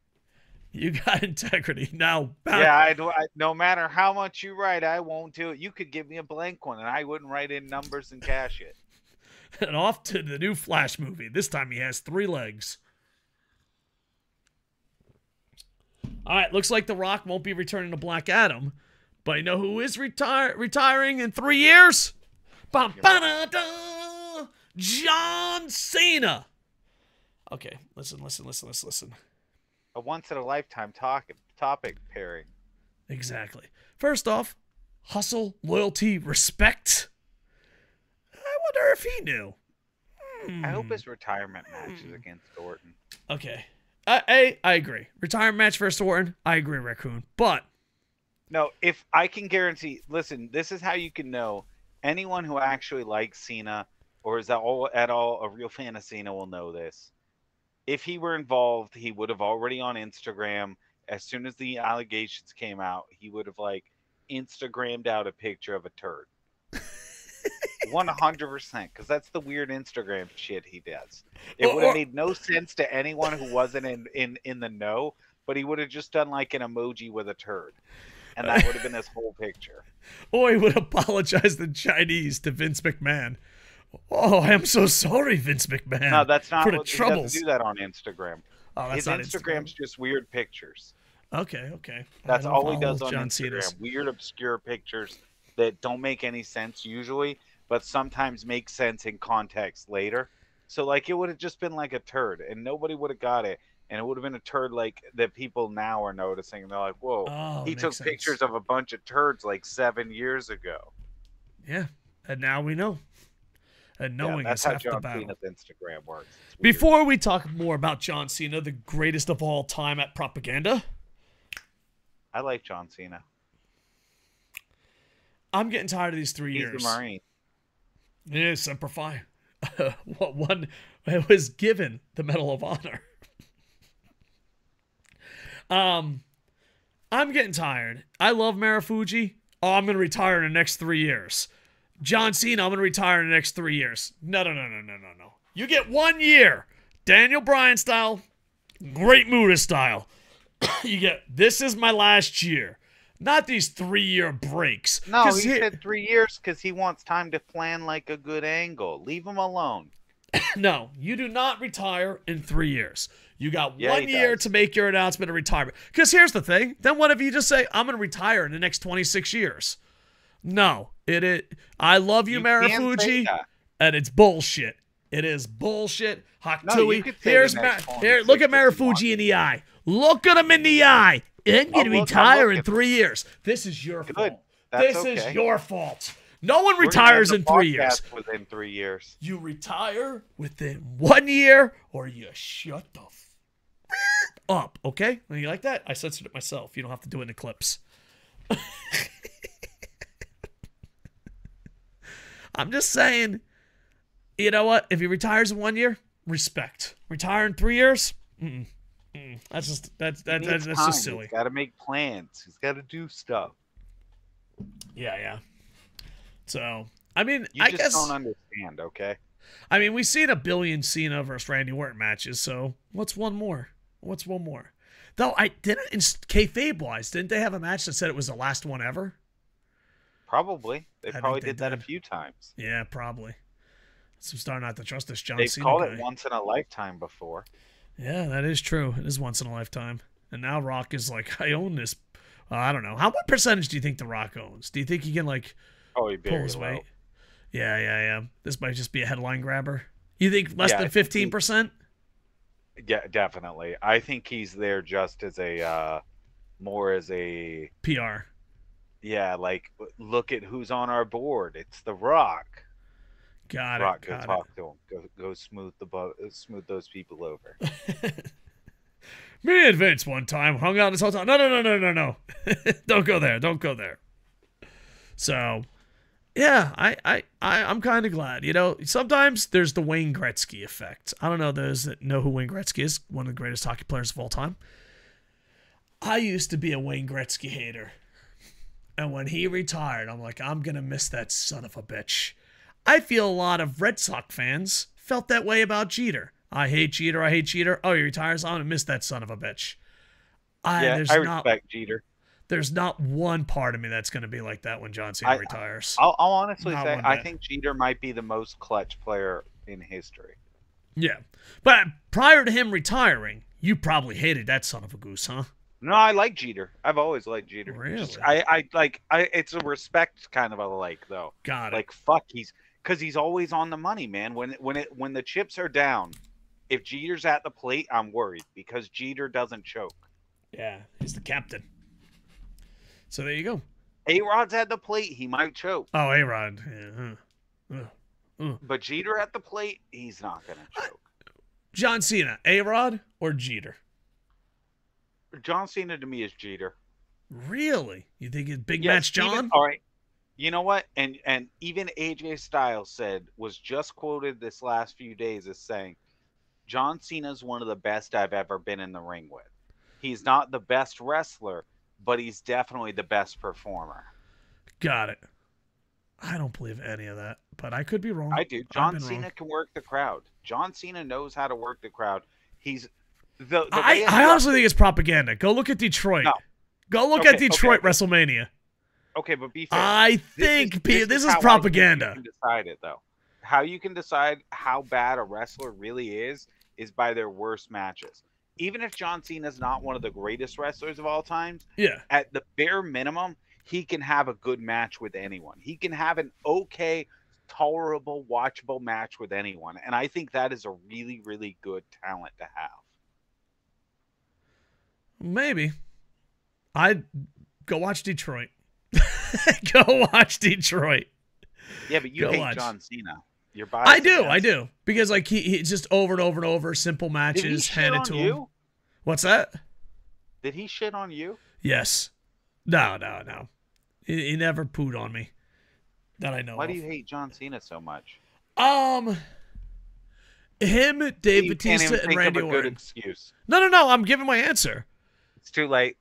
Now, yeah, no matter how much you write, I won't do it. You could give me a blank one, and I wouldn't write in numbers and cash it. And off to the new Flash movie. This time he has 3 legs. All right, looks like The Rock won't be returning to Black Adam. But you know who is retiring in 3 years? John Cena. Okay, listen. A once-in-a-lifetime topic pairing. Exactly. First off, hustle, loyalty, respect. I wonder if he knew. I hope his retirement match is against Orton. Okay. I agree. Retirement match versus Orton, I agree, Raccoon. But no, if I can guarantee, listen, this is how you can know anyone who actually likes Cena or is at all a real fan of Cena will know this. If he were involved, he would have already on Instagram. As soon as the allegations came out, he would have like Instagrammed out a picture of a turd. 100%, because that's the weird Instagram shit he does. It would have made no sense to anyone who wasn't in the know, but he would have just done like an emoji with a turd. And that would have been his whole picture. Or he would apologize in Chinese to Vince McMahon. Oh, I am so sorry, Vince McMahon. No, that's not for the what troubles. He doesn't do that on Instagram. Oh, his Instagram's just weird pictures. Okay. That's all he does on John Instagram. Cena's. Weird, obscure pictures that don't make any sense usually, but sometimes make sense in context later. So, like, it would have just been like a turd, and nobody would have got it. And it would have been a turd like that people now are noticing. And they're like, whoa, he took pictures of a bunch of turds like 7 years ago. Yeah, and now we know. And knowing that's is how half John the battle. Cena's Instagram works. Before we talk more about John Cena, the greatest of all time at propaganda. I like John Cena. I'm getting tired of these 3 years. He's a Marine. Yeah, Semper Fi. What one was given the Medal of Honor. I'm getting tired. I love Marufuji. Oh, I'm going to retire in the next 3 years. John Cena, I'm going to retire in the next 3 years. No. You get 1 year. Daniel Bryan style, Great Muta style. You get, this is my last year. Not these 3-year breaks. No, he said 3 years because he wants time to plan like a good angle. Leave him alone. No, you do not retire in 3 years. You got 1 year to make your announcement of retirement. Because here's the thing. Then what if you just say, I'm going to retire in the next 26 years? No. I love you Marufuji, and it's bullshit. It is bullshit. Haktui. Here, look at Marufuji in the eye. Look at him in the eye. I'm going to retire in 3 years. This is your fault. This is your fault. No one retires in 3 years. Within 3 years. You retire within 1 year, or you shut the up. Okay? You like that? I censored it myself. You don't have to do it in the clips. I'm just saying, you know what? If he retires in 1 year, respect. Retire in 3 years? That's just silly. He's got to make plans. He's got to do stuff. Yeah. So, I mean, I guess don't understand, okay? I mean, we've seen a billion Cena versus Randy Orton matches, so what's one more? Though, didn't in kayfabe-wise, didn't they have a match that said it was the last one ever? Probably. They probably did that a few times. Yeah, probably. So I'm starting not to trust this John Cena They've called it once in a lifetime before. Yeah, that is true. It is once in a lifetime. And now Rock is like, I own this. I don't know. What percentage do you think The Rock owns? Do you think he can, like, pull his weight? Yeah. This might just be a headline grabber. You think less than 15%? Yeah, definitely. I think he's there just as more as a PR. Yeah, like, look at who's on our board. It's The Rock. Got Rock, it. Talk to him. Go smooth those people over. Me and Vince one time hung out this whole time. No. Don't go there. So, yeah, I'm kind of glad. You know, sometimes there's the Wayne Gretzky effect. I don't know those that know who Wayne Gretzky is, one of the greatest hockey players of all time. I used to be a Wayne Gretzky hater. And when he retired, I'm like, I'm going to miss that son of a bitch. I feel a lot of Red Sox fans felt that way about Jeter. I hate Jeter. Oh, he retires? I'm going to miss that son of a bitch. I respect Jeter. There's not one part of me that's going to be like that when John Cena retires. I'll honestly say I think Jeter might be the most clutch player in history. Yeah. But prior to him retiring, you probably hated that son of a goose, huh? No, I like Jeter. I've always liked Jeter. Really? Just, it's a respect kind of a like, though. Got it. Like, fuck, because he's always on the money, man. When the chips are down, if Jeter's at the plate, I'm worried because Jeter doesn't choke. Yeah, he's the captain. So there you go. A-Rod's at the plate, he might choke. Oh, A-Rod. Yeah. But Jeter at the plate, he's not going to choke. John Cena, A-Rod or Jeter? John Cena to me is Jeter. Really? You think it's Big Match John? All right. You know what? And even AJ Styles was just quoted this last few days as saying, John Cena's one of the best I've ever been in the ring with. He's not the best wrestler, but he's definitely the best performer. Got it. I don't believe any of that, but I could be wrong. I do. John Cena can work the crowd. John Cena knows how to work the crowd. He's I honestly think it's propaganda. Go look at Detroit. No. Go look at Detroit WrestleMania. Okay, but be fair. I think this is propaganda. You can decide it, though. How you can decide how bad a wrestler really is by their worst matches. Even if John Cena's not one of the greatest wrestlers of all time, at the bare minimum, he can have a good match with anyone. He can have an okay, tolerable, watchable match with anyone. And I think that is a really, really good talent to have. Maybe. I'd go watch Detroit. Go watch Detroit. Yeah, but you hate John Cena. You're biased. I do. Because like he just over and over and over, simple matches handed to him. What's that? Did he shit on you? Yes. No. He never pooed on me. That I know of. Why do you hate John Cena so much? Him, Dave Bautista, and Randy Orton. Good excuse. No. I'm giving my answer. It's too late.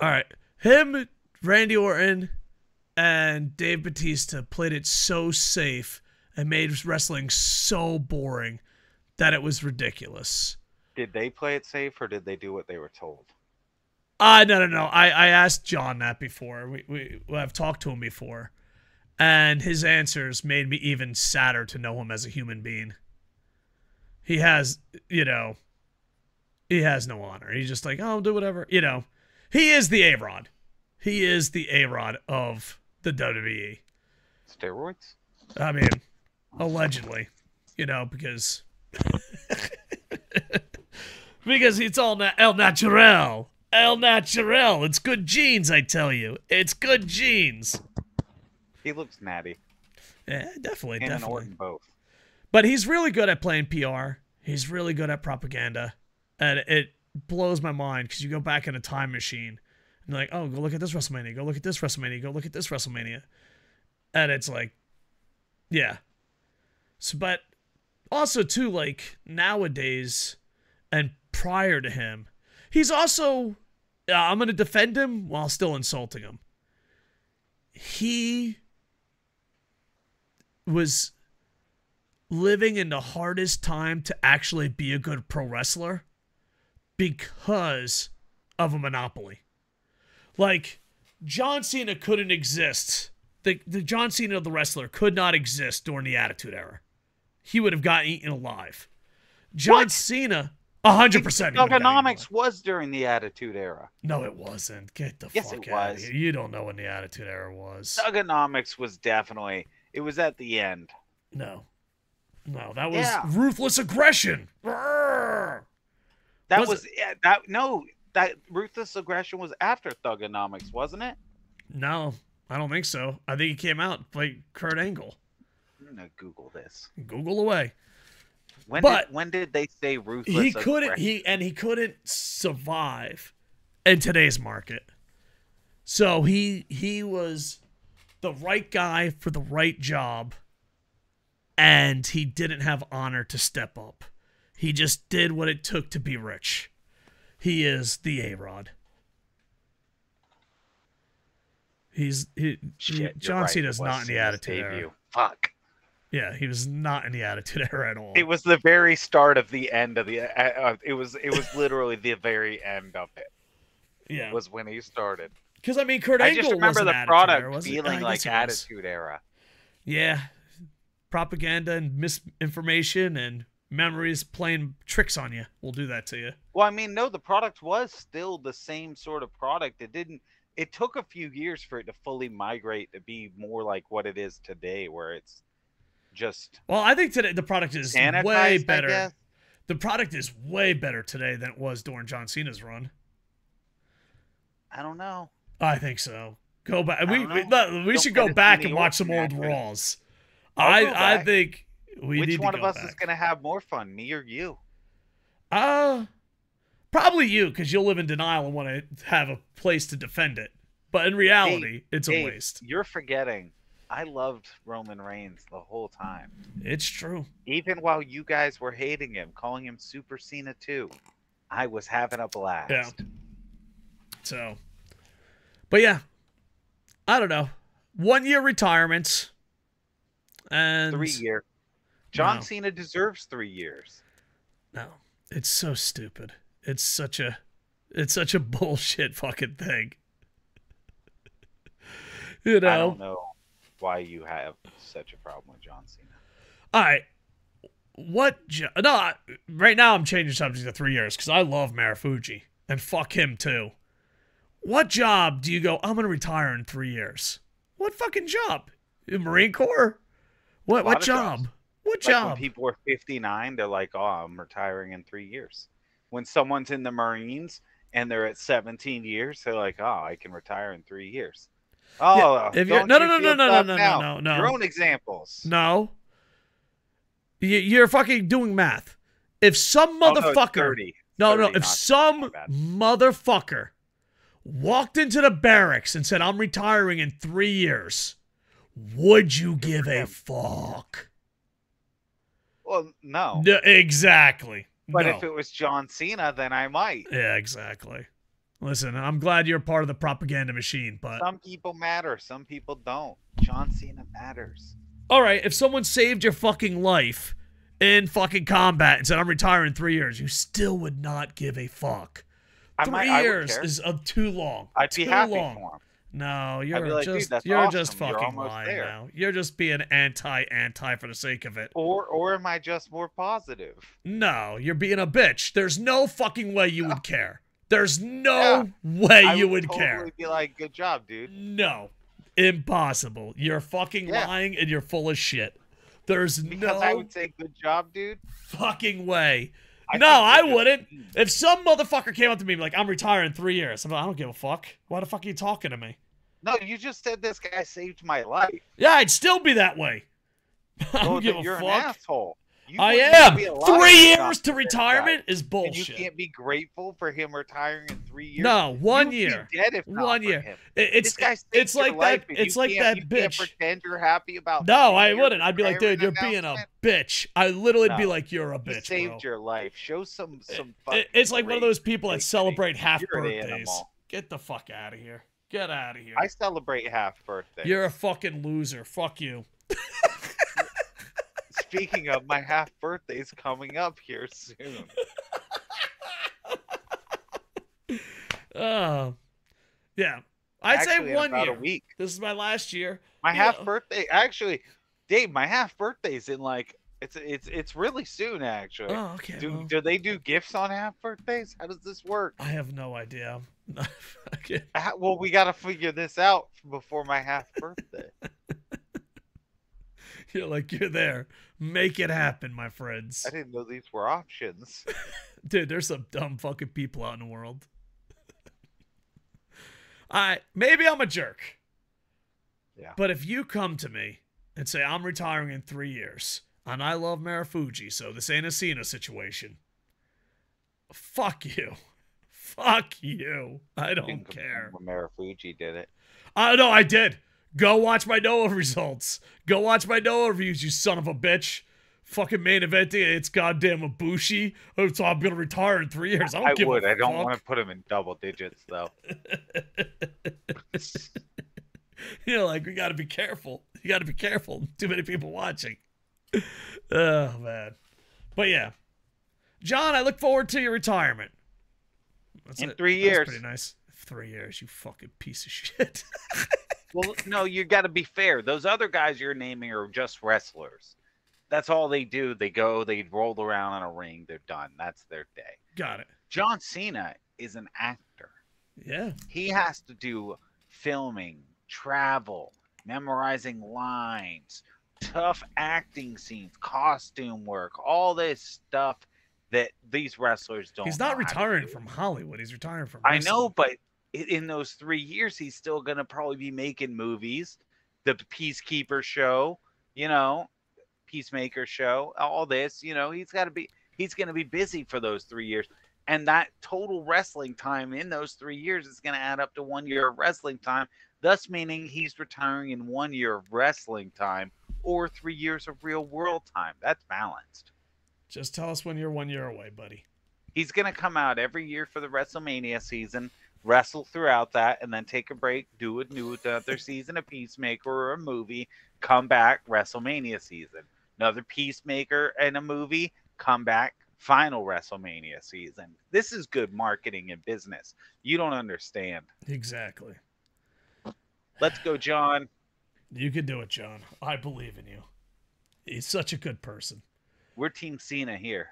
All right. Him, Randy Orton, and Dave Bautista played it so safe and made wrestling so boring that it was ridiculous. Did they play it safe, or did they do what they were told? No. I asked John that before. I've talked to him before, and his answers made me even sadder to know him as a human being. He has, he has no honor. He's just like, oh, do whatever. He is the A-Rod. He is the A-Rod of the WWE. Steroids? I mean, allegedly, because because it's all el natural. El natural. It's good genes, I tell you. It's good genes. He looks natty. Yeah, definitely. And Orton both. But he's really good at playing PR. He's really good at propaganda. And it blows my mind because you go back in a time machine and you're like, oh, go look at this WrestleMania. Go look at this WrestleMania. Go look at this WrestleMania. And it's like, yeah. So, but also, too, like, nowadays and prior to him, he's also, I'm going to defend him while still insulting him. He was living in the hardest time to actually be a good pro wrestler because of a monopoly. Like, John Cena couldn't exist. The John Cena of the wrestler could not exist during the Attitude Era. He would have gotten eaten alive. John Cena, 100%. Thugonomics was during the Attitude Era. No, it wasn't. Get the yes, fuck it out was. of here. You don't know when the Attitude Era was. Thugonomics was definitely. It was at the end. No, that was ruthless aggression. That ruthless aggression was after Thugonomics, wasn't it? No, I don't think so. I think he came out like Kurt Angle. I'm gonna Google this. Google away. When did they say ruthless? He couldn't survive in today's market. So he was the right guy for the right job, and he didn't have honor to step up. He just did what it took to be rich. He is the A-Rod. John Cena's not in the Attitude Era. Fuck. Yeah, he was not in the Attitude Era at all. It was the very start of the end of the. It was literally the very end of it. Yeah, was when he started. Because I mean, Kurt Angle. I just remember the product feeling like Attitude Era. Yeah, propaganda and misinformation and memories playing tricks on you will do that to you. Well, I mean, no, the product was still the same sort of product. It took a few years for it to fully migrate to be more like what it is today, where it's just. Well, I think today the product is way better. The product is way better today than it was during John Cena's run. I don't know. I think so. Go back. We should go back and watch some old Raws. I think we need to go back. Which one of us is going to have more fun, me or you? Probably you, because you'll live in denial and want to have a place to defend it. But in reality, it's a waste. You're forgetting. I loved Roman Reigns the whole time. It's true. Even while you guys were hating him, calling him Super Cena 2, I was having a blast. Yeah. So, but yeah, I don't know. 1 year retirement. And 3 year. John Cena deserves 3 years. No, it's so stupid. It's such a bullshit fucking thing. I don't know why you have such a problem with John Cena. All right. Right now I'm changing subject to 3 years because I love Marufuji and fuck him too. What job do you go, I'm going to retire in 3 years? What fucking job? Marine Corps? What job? What job? When people are 59, they're like, oh, I'm retiring in 3 years. When someone's in the Marines and they're at 17 years, they're like, oh, I can retire in 3 years. Oh, yeah, no. Your own examples. No. You're fucking doing math. If some motherfucker... If some motherfucker walked into the barracks and said, I'm retiring in 3 years, would you give a fuck? Well, no. Exactly. But if it was John Cena, then I might. Yeah, exactly. Listen, I'm glad you're part of the propaganda machine, but... Some people matter. Some people don't. John Cena matters. All right, if someone saved your fucking life in fucking combat and said, I'm retiring in 3 years, you still would not give a fuck. 3 years is too long. I'd be happy for him. No, you're like, just fucking lying now. You're just being anti for the sake of it. Or am I just more positive? No, you're being a bitch. There's no fucking way you would care. There's no way you would care. I would totally be like, good job, dude. No. Impossible. You're fucking lying and you're full of shit. Because I would say good job, dude. Fucking way. I wouldn't. If some motherfucker came up to me and be like, I'm retiring in 3 years, I'm like, I don't give a fuck. Why the fuck are you talking to me? No, you just said this guy saved my life. Yeah, I'd still be that way. I don't give a you're fuck. An asshole. I am. 3 years to retirement is bullshit. And you can't be grateful for him retiring in 3 years. No, 1 year. Be dead if not 1 year. For him. It's like that. It's like that bitch. You can't pretend you're happy about. No, I wouldn't. I'd be like, dude, you're being a bitch. I literally be like, you're a bitch. You saved your life. Show some. It's like one of those people that celebrate half birthdays. Get the fuck out of here. Get out of here. I celebrate half birthdays. You're a fucking loser. Fuck you. Speaking of, my half birthday's coming up here soon. Yeah. I'd say 1 year. A week. This is my last year. My half birthday, actually, Dave. My half birthday's in like it's really soon, actually. Oh, okay. Do they do gifts on half birthdays? How does this work? I have no idea. Well, we got to figure this out before my half birthday. You're there. Make it happen, my friends. I didn't know these were options. Dude, there's some dumb fucking people out in the world. Maybe I'm a jerk. Yeah. But if you come to me and say, I'm retiring in 3 years, and I love Marufuji, so this ain't a Cena situation. Fuck you. Fuck you. I don't care. Marufuji did it. No, I did. Go watch my Noah results. Go watch my Noah reviews, you son of a bitch. Fucking main eventing, it's goddamn Ibushi. Oh, so I'm going to retire in 3 years. I don't want to put him in double digits, though. We got to be careful. You got to be careful. Too many people watching. Oh, man. But yeah. John, I look forward to your retirement. In 3 years. That's pretty nice. 3 years, you fucking piece of shit. Well, no, you got to be fair. Those other guys you're naming are just wrestlers. That's all they do. They go, they roll around on a ring, they're done. That's their day. Got it. John Cena is an actor. Yeah. He has to do filming, travel, memorizing lines, tough acting scenes, costume work, all this stuff that these wrestlers don't. He's not retiring from Hollywood. He's retiring from wrestling. I know, but in those 3 years, he's still going to probably be making movies, the Peacekeeper show, Peacemaker show, all this, he's going to be busy for those 3 years. And that total wrestling time in those 3 years is going to add up to 1 year of wrestling time, thus meaning he's retiring in 1 year of wrestling time or 3 years of real world time. That's balanced. Just tell us when you're 1 year away, buddy. He's going to come out every year for the WrestleMania season, wrestle throughout that, and then take a break, do another season of Peacemaker or a movie, come back, WrestleMania season. Another Peacemaker and a movie, come back, final WrestleMania season. This is good marketing and business. You don't understand. Exactly. Let's go, John. You can do it, John. I believe in you. He's such a good person. We're Team Cena here.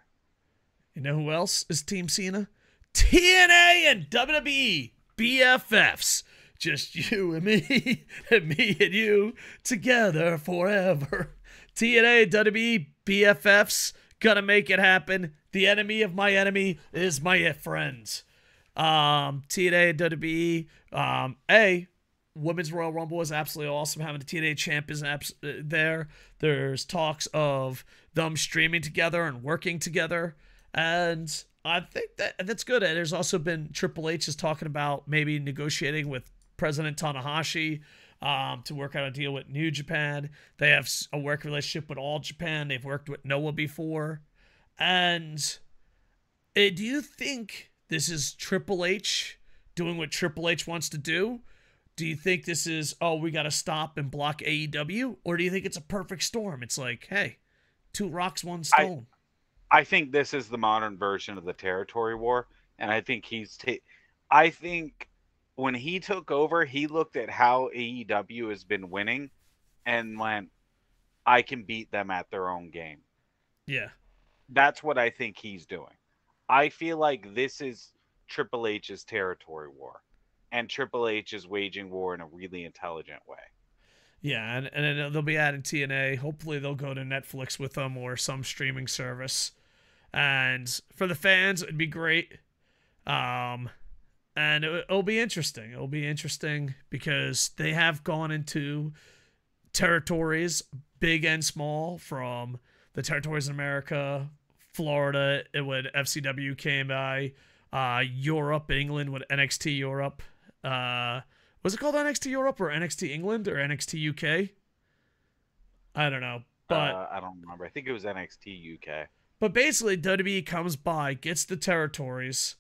You know who else is Team Cena? TNA and WWE BFFs. Just you and me, and me and you, together forever. TNA, WWE, BFFs, gonna make it happen. The enemy of my enemy is my friend. TNA, WWE, Women's Royal Rumble is absolutely awesome. Having the TNA champ is there. There's talks of them streaming together and working together. And I think that's good. And there's also been Triple H is talking about maybe negotiating with President Tanahashi to work out a deal with New Japan. They have a work relationship with All Japan. They've worked with Noah before. And do you think this is Triple H doing what Triple H wants to do? Do you think this is, oh, we got to stop and block AEW? Or do you think it's a perfect storm? It's like, hey, two rocks, one stone. I think this is the modern version of the territory war. And I think I think when he took over, he looked at how AEW has been winning and went, I can beat them at their own game. Yeah. That's what I think he's doing. I feel like this is Triple H's territory war, and Triple H is waging war in a really intelligent way. Yeah, and they'll be adding TNA. Hopefully they'll go to Netflix with them or some streaming service. And for the fans, it'd be great. And it'll be interesting. It'll be interesting because they have gone into territories, big and small, from the territories in America, Florida, when FCW came by, Europe, England, with NXT Europe. Was it called NXT Europe or NXT England or NXT UK? I don't know. But I don't remember. I think it was NXT UK. But basically, WWE comes by, gets the territories,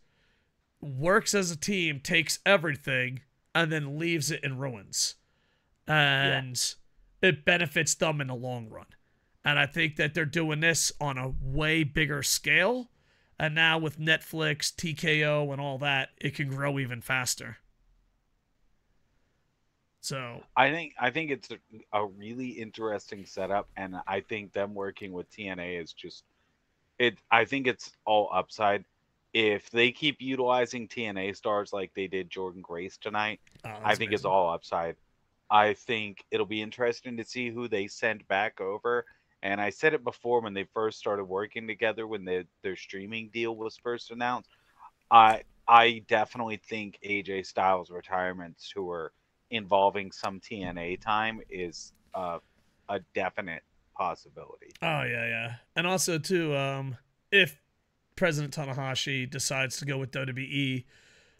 works as a team, takes everything, and then leaves it in ruins. And it benefits them in the long run. And I think that they're doing this on a way bigger scale. And now with Netflix, TKO, and all that, it can grow even faster. So I think it's a really interesting setup, and I think them working with TNA is just it. I think it's all upside. If they keep utilizing TNA stars like they did Jordan Grace tonight, I think it's all upside. I think it'll be interesting to see who they send back over. And I said it before when they first started working together, when their streaming deal was first announced. I definitely think AJ Styles' retirement tour involving some TNA time is a definite possibility. Oh, yeah. And also, too, if President Tanahashi decides to go with WWE,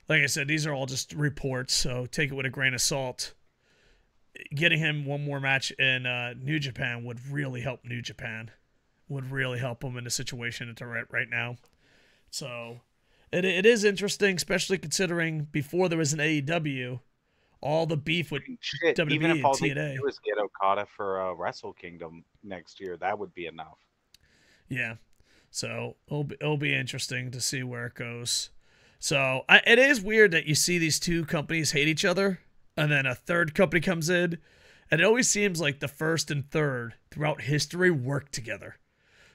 like I said, these are all just reports, so take it with a grain of salt. Getting him one more match in New Japan would really help New Japan. Would really help them in the situation that they're at right now. So it is interesting, especially considering before there was an AEW, all the beef with WWE even if all and TNA. they do is get Okada for Wrestle Kingdom next year, that would be enough. Yeah. So it'll be interesting to see where it goes. So it is weird that you see these two companies hate each other, and then a third company comes in, and it always seems like the first and third throughout history work together.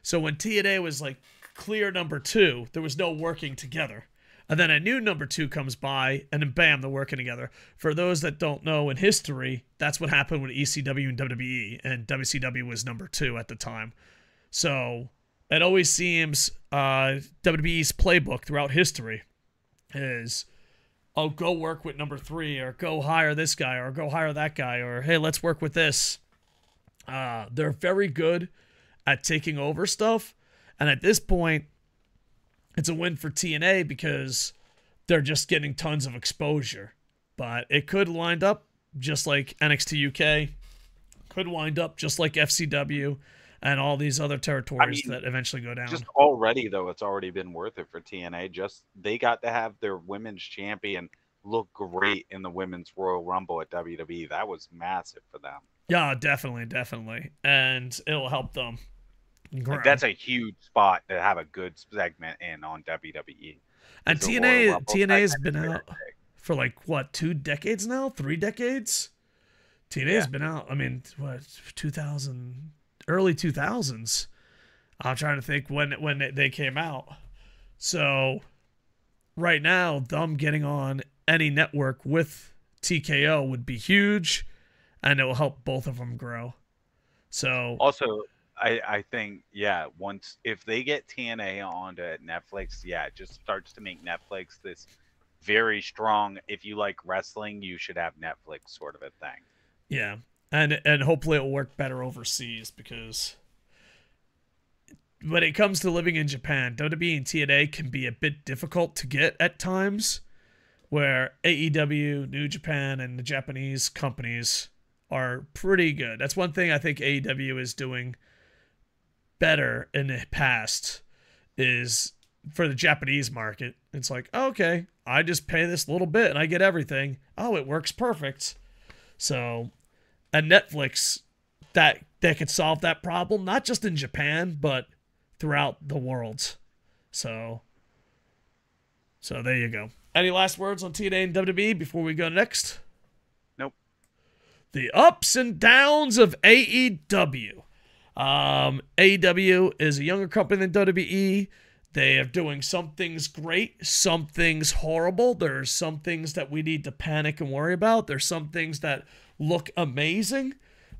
So when TNA was like clear number 2, there was no working together. And then a new number 2 comes by, and then bam, they're working together. For those that don't know, in history, that's what happened with ECW and WWE, and WCW was number 2 at the time. So it always seems WWE's playbook throughout history is, oh, go work with number 3, or go hire this guy, or go hire that guy, or hey, let's work with this. They're very good at taking over stuff, and at this point, it's a win for TNA because they're just getting tons of exposure. But it could wind up just like NXT UK, could wind up just like FCW, and all these other territories that eventually go down. Just already, though, it's already been worth it for TNA. Just they got to have their women's champion look great in the women's Royal Rumble at WWE. That was massive for them. Yeah, definitely. And it'll help them grow. Like, that's a huge spot to have a good segment in on WWE. And TNA has been out for like, what, 2 decades now? 3 decades? TNA has been out, I mean, what, 2000... early 2000s. I'm trying to think when they came out. So right now, them getting on any network with TKO would be huge, and it will help both of them grow. So also, I think, if they get TNA onto Netflix, it just starts to make Netflix this very strong, if you like wrestling, you should have Netflix sort of a thing. Yeah. And hopefully it'll work better overseas, because when it comes to living in Japan, WWE and TNA can be a bit difficult to get at times, where AEW, New Japan, and the Japanese companies are pretty good. That's one thing I think AEW is doing better in the past, is for the Japanese market. It's like, okay, I just pay this little bit and I get everything. Oh, it works perfect. So, and Netflix, that could solve that problem, not just in Japan, but throughout the world. So there you go. Any last words on TNA and WWE before we go next? Nope. The ups and downs of AEW. AEW is a younger company than WWE. They are doing some things great, some things horrible. There's some things that we need to panic and worry about. There's some things that look amazing.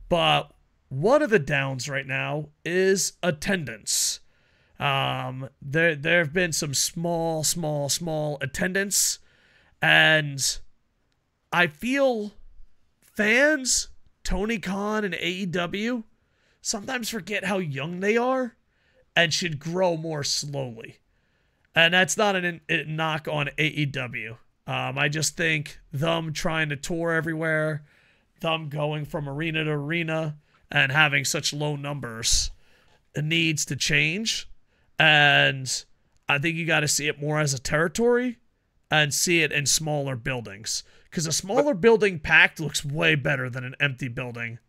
But one of the downs right now is attendance. There have been some small attendance, and I feel fans, Tony Khan and AEW, sometimes forget how young they are and should grow more slowly. And that's not a knock on AEW. I just think them trying to tour everywhere, them going from arena to arena and having such low numbers, it needs to change. And I think you got to see it more as a territory and see it in smaller buildings. Because a smaller building packed looks way better than an empty building.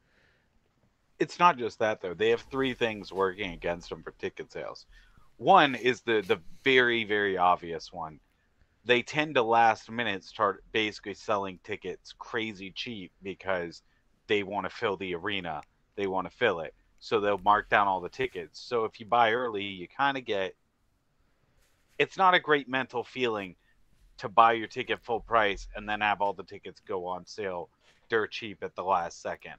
It's not just that, though. They have three things working against them for ticket sales. One is the very, very obvious one. They tend to last minute start basically selling tickets crazy cheap because they want to fill the arena. They want to fill it. So they'll mark down all the tickets. So if you buy early, you kind of get... It's not a great mental feeling to buy your ticket full price and then have all the tickets go on sale dirt cheap at the last second.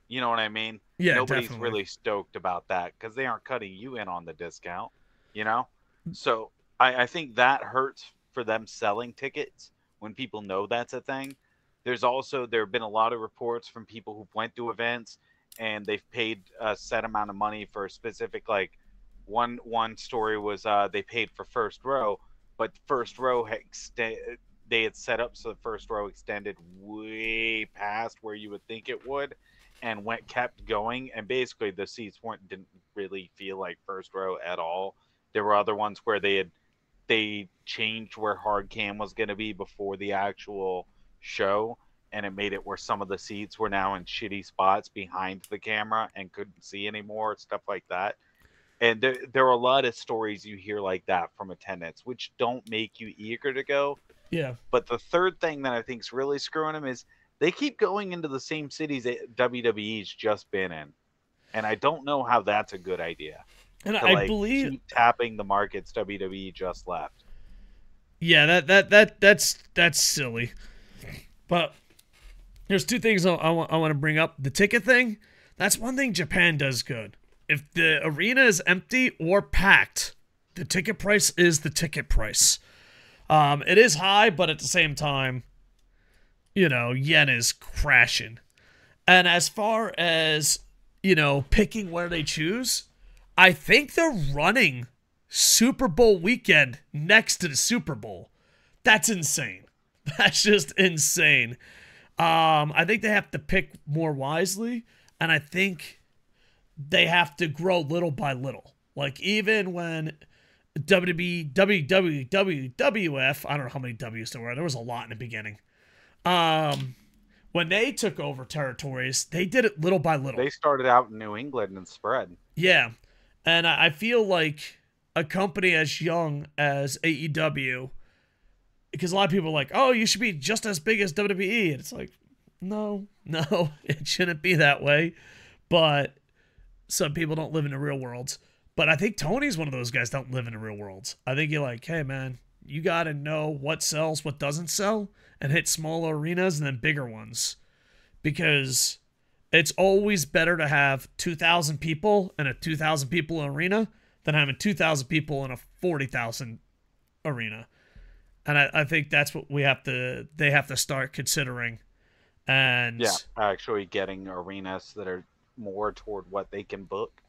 You know what I mean? Yeah, Nobody's definitely. really stoked about that because they aren't cutting you in on the discount, you know? So I think that hurts for them selling tickets when people know that's a thing. There have been a lot of reports from people who went to events and they've paid a set amount of money for a specific, like, one story was they paid for first row, but first row they had set up so the first row extended way past where you would think it would, and kept going, and basically the seats didn't really feel like first row at all. There were other ones where they changed where hard cam was going to be before the actual show, and it made it where some of the seats were now in shitty spots behind the camera and couldn't see anymore, stuff like that. And there are a lot of stories you hear like that from attendants, which don't make you eager to go. Yeah. But the third thing that I think is really screwing them is they keep going into the same cities that WWE's just been in. And I don't know how that's a good idea. And to, I believe keep tapping the markets WWE just left. Yeah, that's silly. But there's two things I want to bring up. The ticket thing, that's one thing Japan does good. If the arena is empty or packed, the ticket price is the ticket price. It is high, but at the same time, yen is crashing. And as far as, picking where they choose, I think they're running Super Bowl weekend next to the Super Bowl. That's insane. That's just insane. I think they have to pick more wisely, and I think they have to grow little by little. Like, even when WWF, I don't know how many W's there were. There was a lot in the beginning. When they took over territories, they did it little by little. They started out in New England and spread. Yeah. And I feel like a company as young as AEW, because a lot of people are like, oh, you should be just as big as WWE. And it's like, no, it shouldn't be that way. But some people don't live in the real world. But I think Tony's one of those guys that don't live in the real world. I think you're like, hey, man, you got to know what sells, what doesn't sell, and hit smaller arenas and then bigger ones. Because it's always better to have 2,000 people in a 2,000 people arena than having 2,000 people in a 40,000 arena. And I think that's what they have to start considering. And yeah, actually getting arenas that are more toward what they can book.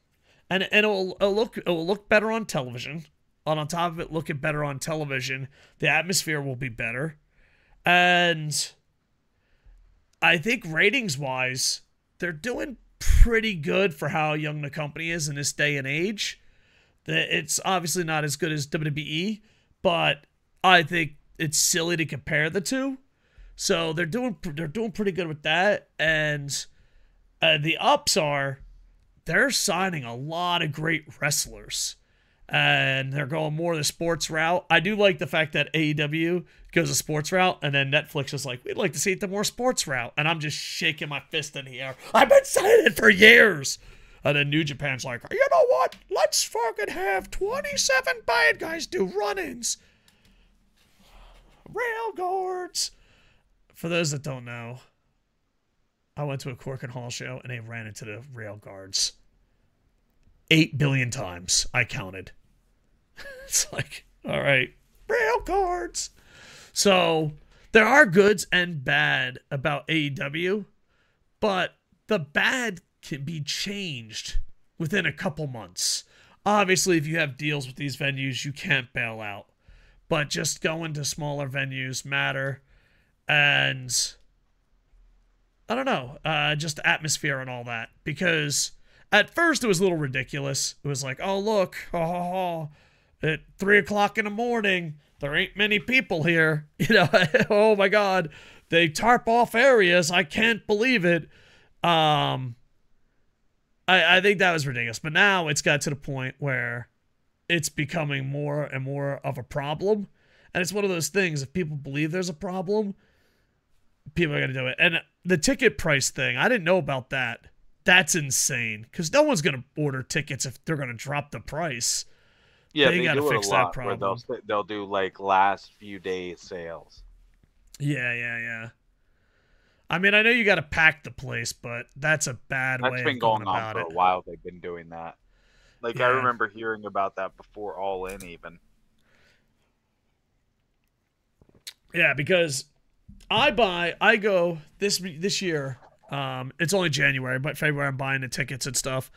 And it'll look better on television. And on top of it looking better on television, the atmosphere will be better. And I think ratings-wise, they're doing pretty good for how young the company is in this day and age. It's obviously not as good as WWE, but I think it's silly to compare the two. So they're doing pretty good with that, and the ups are they're signing a lot of great wrestlers, and they're going more the sports route. I do like the fact that AEW goes a sports route, and then Netflix is like, we'd like to see it the more sports route, and I'm just shaking my fist in the air. I've been saying it for years. And then New Japan's like, you know what? Let's fucking have 27 bad guys do run-ins. Rail guards. For those that don't know, I went to a Cork and Hall show and they ran into the rail guards 8 billion times. I counted. It's like, all right, rail guards. So there are goods and bad about AEW, but the bad can be changed within a couple months. Obviously, if you have deals with these venues, you can't bail out. But just going to smaller venues matter. And I don't know, just the atmosphere and all that. Because at first it was a little ridiculous. It was like, oh, look, at 3 o'clock in the morning, there ain't many people here. You know, oh my God, they tarp off areas. I can't believe it. I think that was ridiculous. But now it's got to the point where it's becoming more and more of a problem. And it's one of those things, if people believe there's a problem, people are going to do it. And the ticket price thing, I didn't know about that. That's insane. Because no one's going to order tickets if they're going to drop the price. Yeah, they do it a lot where they'll do like last few days sales. Yeah. I mean, I know you got to pack the place, but that's a bad way of going about it. That's been going on for a while. They've been doing that. Like, yeah. I remember hearing about that before All In even. Yeah, because I go this year, it's only January, but February I'm buying the tickets and stuff.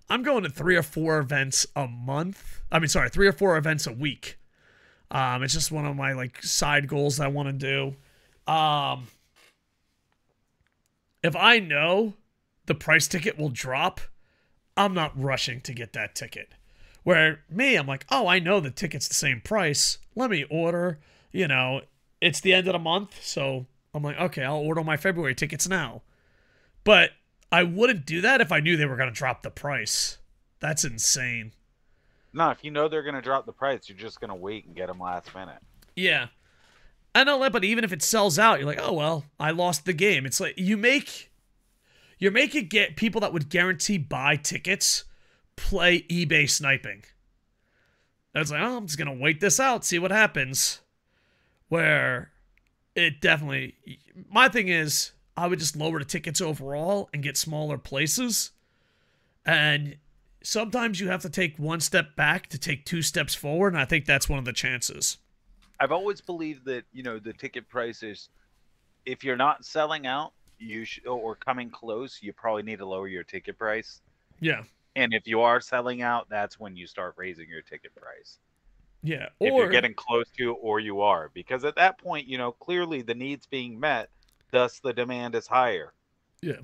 I'm going to 3 or 4 events a month. 3 or 4 events a week. It's just one of my, like, side goals that I want to do. If I know the price ticket will drop, I'm not rushing to get that ticket. Where me, I'm like, oh, I know the ticket's the same price. Let me order. You know, it's the end of the month, so I'm like, okay, I'll order my February tickets now. But I wouldn't do that if I knew they were going to drop the price. That's insane. No, if you know they're going to drop the price, you're just going to wait and get them last minute. Yeah. I know that, but even if it sells out, you're like, oh, well, I lost the game. It's like you're making get people that would guarantee buy tickets play eBay sniping. It's like, oh, I'm just going to wait this out, see what happens. Where it definitely, my thing is, I would just lower the tickets overall and get smaller places. And sometimes you have to take 1 step back to take 2 steps forward, and I think that's one of the chances. I've always believed that, the ticket prices, if you're not selling out, or coming close, you probably need to lower your ticket price. Yeah. And if you are selling out, that's when you start raising your ticket price. Yeah. If you're getting close to, or you are. Because at that point, clearly the need's being met, thus the demand is higher. Yeah.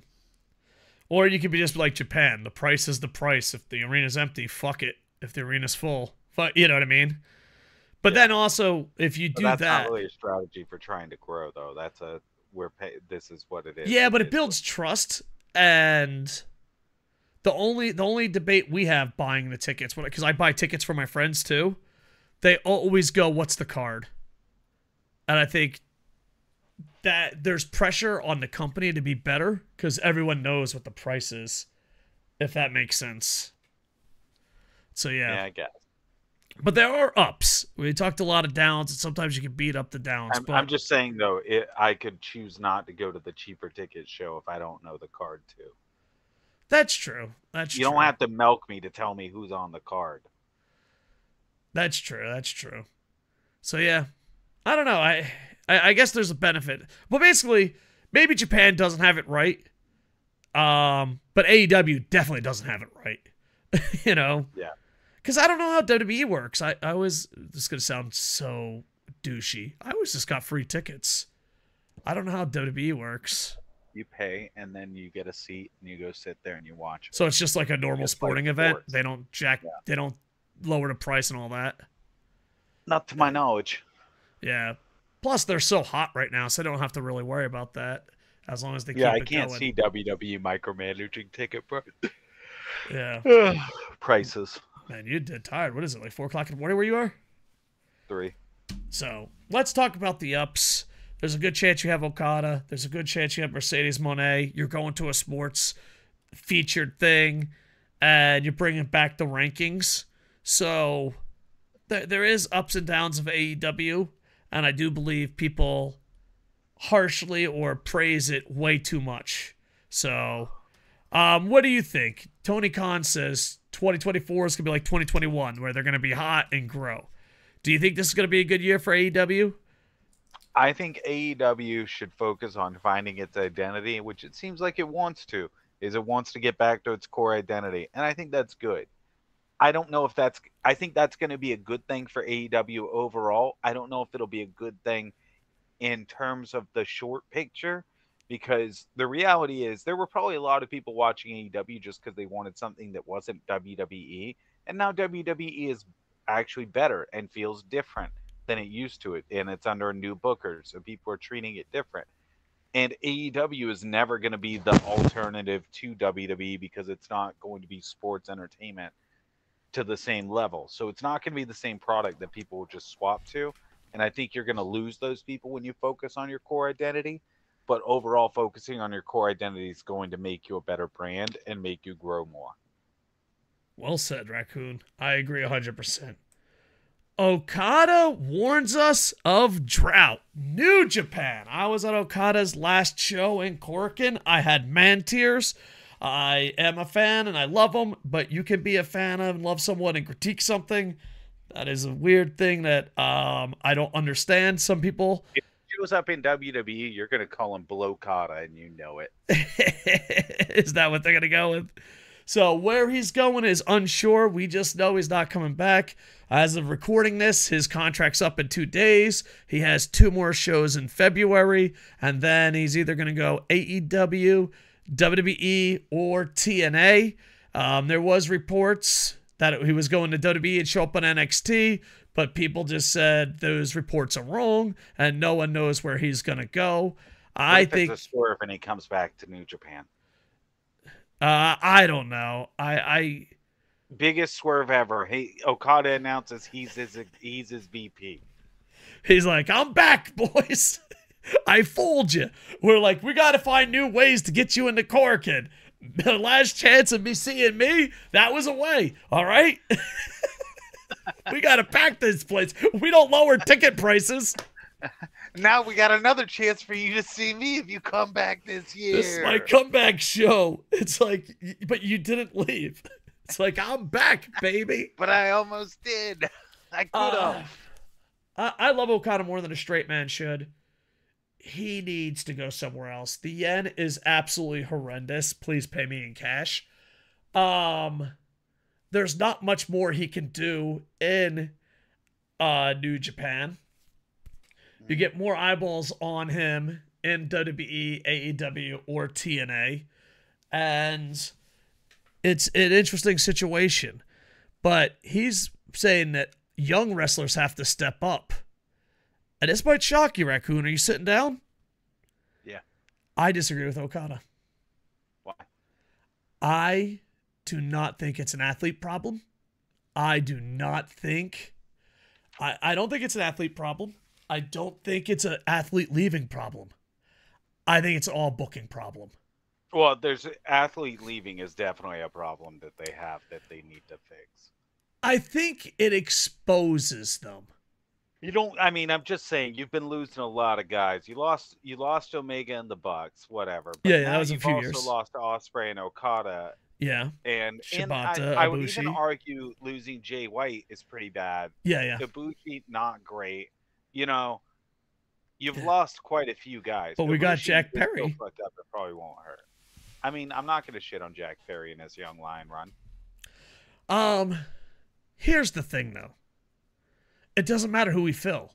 Or you could be just like Japan. The price is the price. If the arena's empty, fuck it. If the arena's full, you know what I mean? But then also, if you do that's not really a strategy for trying to grow, though. That's this is what it is. Yeah, but it builds trust, and the only debate we have buying the tickets, because I buy tickets for my friends too, they always go, "What's the card?" And I think that there's pressure on the company to be better because everyone knows what the price is, if that makes sense. So yeah, I guess. But there are ups. We talked a lot of downs, and sometimes you can beat up the downs. I'm just saying, though, I could choose not to go to the cheaper ticket show if I don't know the card, too. That's true. You don't have to milk me to tell me who's on the card. That's true. So, yeah. I don't know. I guess there's a benefit. Well, basically, maybe Japan doesn't have it right. But AEW definitely doesn't have it right. Yeah. Because I don't know how WWE works. I always, this is going to sound so douchey. I always just got free tickets. I don't know how WWE works. You pay, and then you get a seat, and you go sit there and you watch it. So it's just like a normal sporting event? They don't lower the price and all that. Not to my knowledge. Yeah. Plus, they're so hot right now, so they don't have to really worry about that as long as they keep it going. Yeah, I can't see WWE micromanaging ticket Yeah. prices. Man, you did tired. What is it, like 4 o'clock in the morning where you are? 3. So, let's talk about the ups. There's a good chance you have Okada. There's a good chance you have Mercedes Moné. You're going to a sports featured thing, and you're bringing back the rankings. So, there is ups and downs of AEW, and I do believe people harshly or praise it way too much. So, what do you think? Tony Khan says 2024 is going to be like 2021, where they're going to be hot and grow. Do you think this is going to be a good year for AEW? I think AEW should focus on finding its identity, which it seems like it wants to. It wants to get back to its core identity, and I think that's good. I don't know if I think that's going to be a good thing for AEW overall. I don't know if it'll be a good thing in terms of the short picture, because the reality is there were probably a lot of people watching AEW just because they wanted something that wasn't WWE, and now WWE is actually better and feels different than it used to, and it's under a new booker, so people are treating it different. And AEW is never going to be the alternative to WWE because it's not going to be sports entertainment to the same level. So it's not going to be the same product that people will just swap to. And I think you're going to lose those people when you focus on your core identity. But overall, focusing on your core identity is going to make you a better brand and make you grow more. Well said, Raccoon. I agree 100%. Okada warns us of drought. New Japan. I was at Okada's last show in Corkin. I had man tears. I am a fan and I love him, but you can be a fan of and love someone and critique something. That is a weird thing that I don't understand. Some people. If he shows up in WWE, you're going to call him Blokada, and you know it. Is that what they're going to go with? So where he's going is unsure. We just know he's not coming back. As of recording this, his contract's up in 2 days. He has 2 more shows in February, and then he's either going to go AEW, WWE, or TNA. There was reports that he was going to WWE and show up on NXT, but people just said those reports are wrong, and no one knows where he's going to go. I think it's a swerve and he comes back to New Japan. I don't know. Biggest swerve ever. Okada announces he's his VP. He's like, I'm back, boys. I fooled you. We're like, we got to find new ways to get you into Corkin. The last chance of me seeing me, that was away. All right? We got to pack this place. We don't lower ticket prices. Now we got another chance for you to see me if you come back this year. This is my comeback show. It's like, but you didn't leave. It's like, I'm back, baby. But I almost did. I could have. I love Okada more than a straight man should. He needs to go somewhere else. The yen is absolutely horrendous. Please pay me in cash. There's not much more he can do in New Japan. You get more eyeballs on him in WWE, AEW, or TNA. And it's an interesting situation. But he's saying that young wrestlers have to step up. And this might shock you, Raccoon. Are you sitting down? Yeah. I disagree with Okada. Why? I do not think it's an athlete problem. I do not think... I don't think it's an athlete problem. I don't think it's an athlete leaving problem. I think it's all booking problem. Well, there's athlete leaving is definitely a problem that they have that they need to fix. I think it exposes them. You don't. I mean, I'm just saying you've been losing a lot of guys. You lost Omega and the Bucks, whatever. But yeah, that was a few years. You also lost Ospreay and Okada. Yeah. And Shibata, I would even argue losing Jay White is pretty bad. Yeah. Ibushi, not great. You know, you've lost quite a few guys. But we got Jack Perry. So fucked up, it probably won't hurt. I mean, I'm not going to shit on Jack Perry in his young lion run. Here's the thing, though. It doesn't matter who we fill.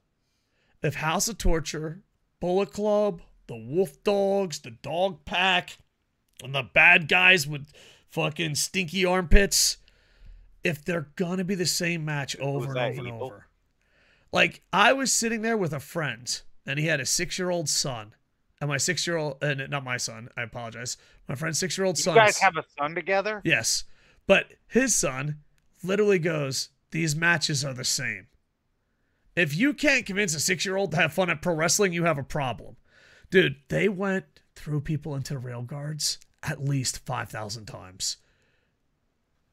If House of Torture, Bullet Club, the Wolf Dogs, the Dog Pack, and the bad guys with fucking stinky armpits, if they're going to be the same match over and over and evil? over. Like, I was sitting there with a friend, and he had a 6-year-old son. And my 6-year-old, not my son, I apologize. My friend's 6-year-old son. You guys have a son together? Yes. But his son literally goes, these matches are the same. If you can't convince a 6-year-old to have fun at pro wrestling, you have a problem. Dude, they went through people into rail guards at least 5,000 times.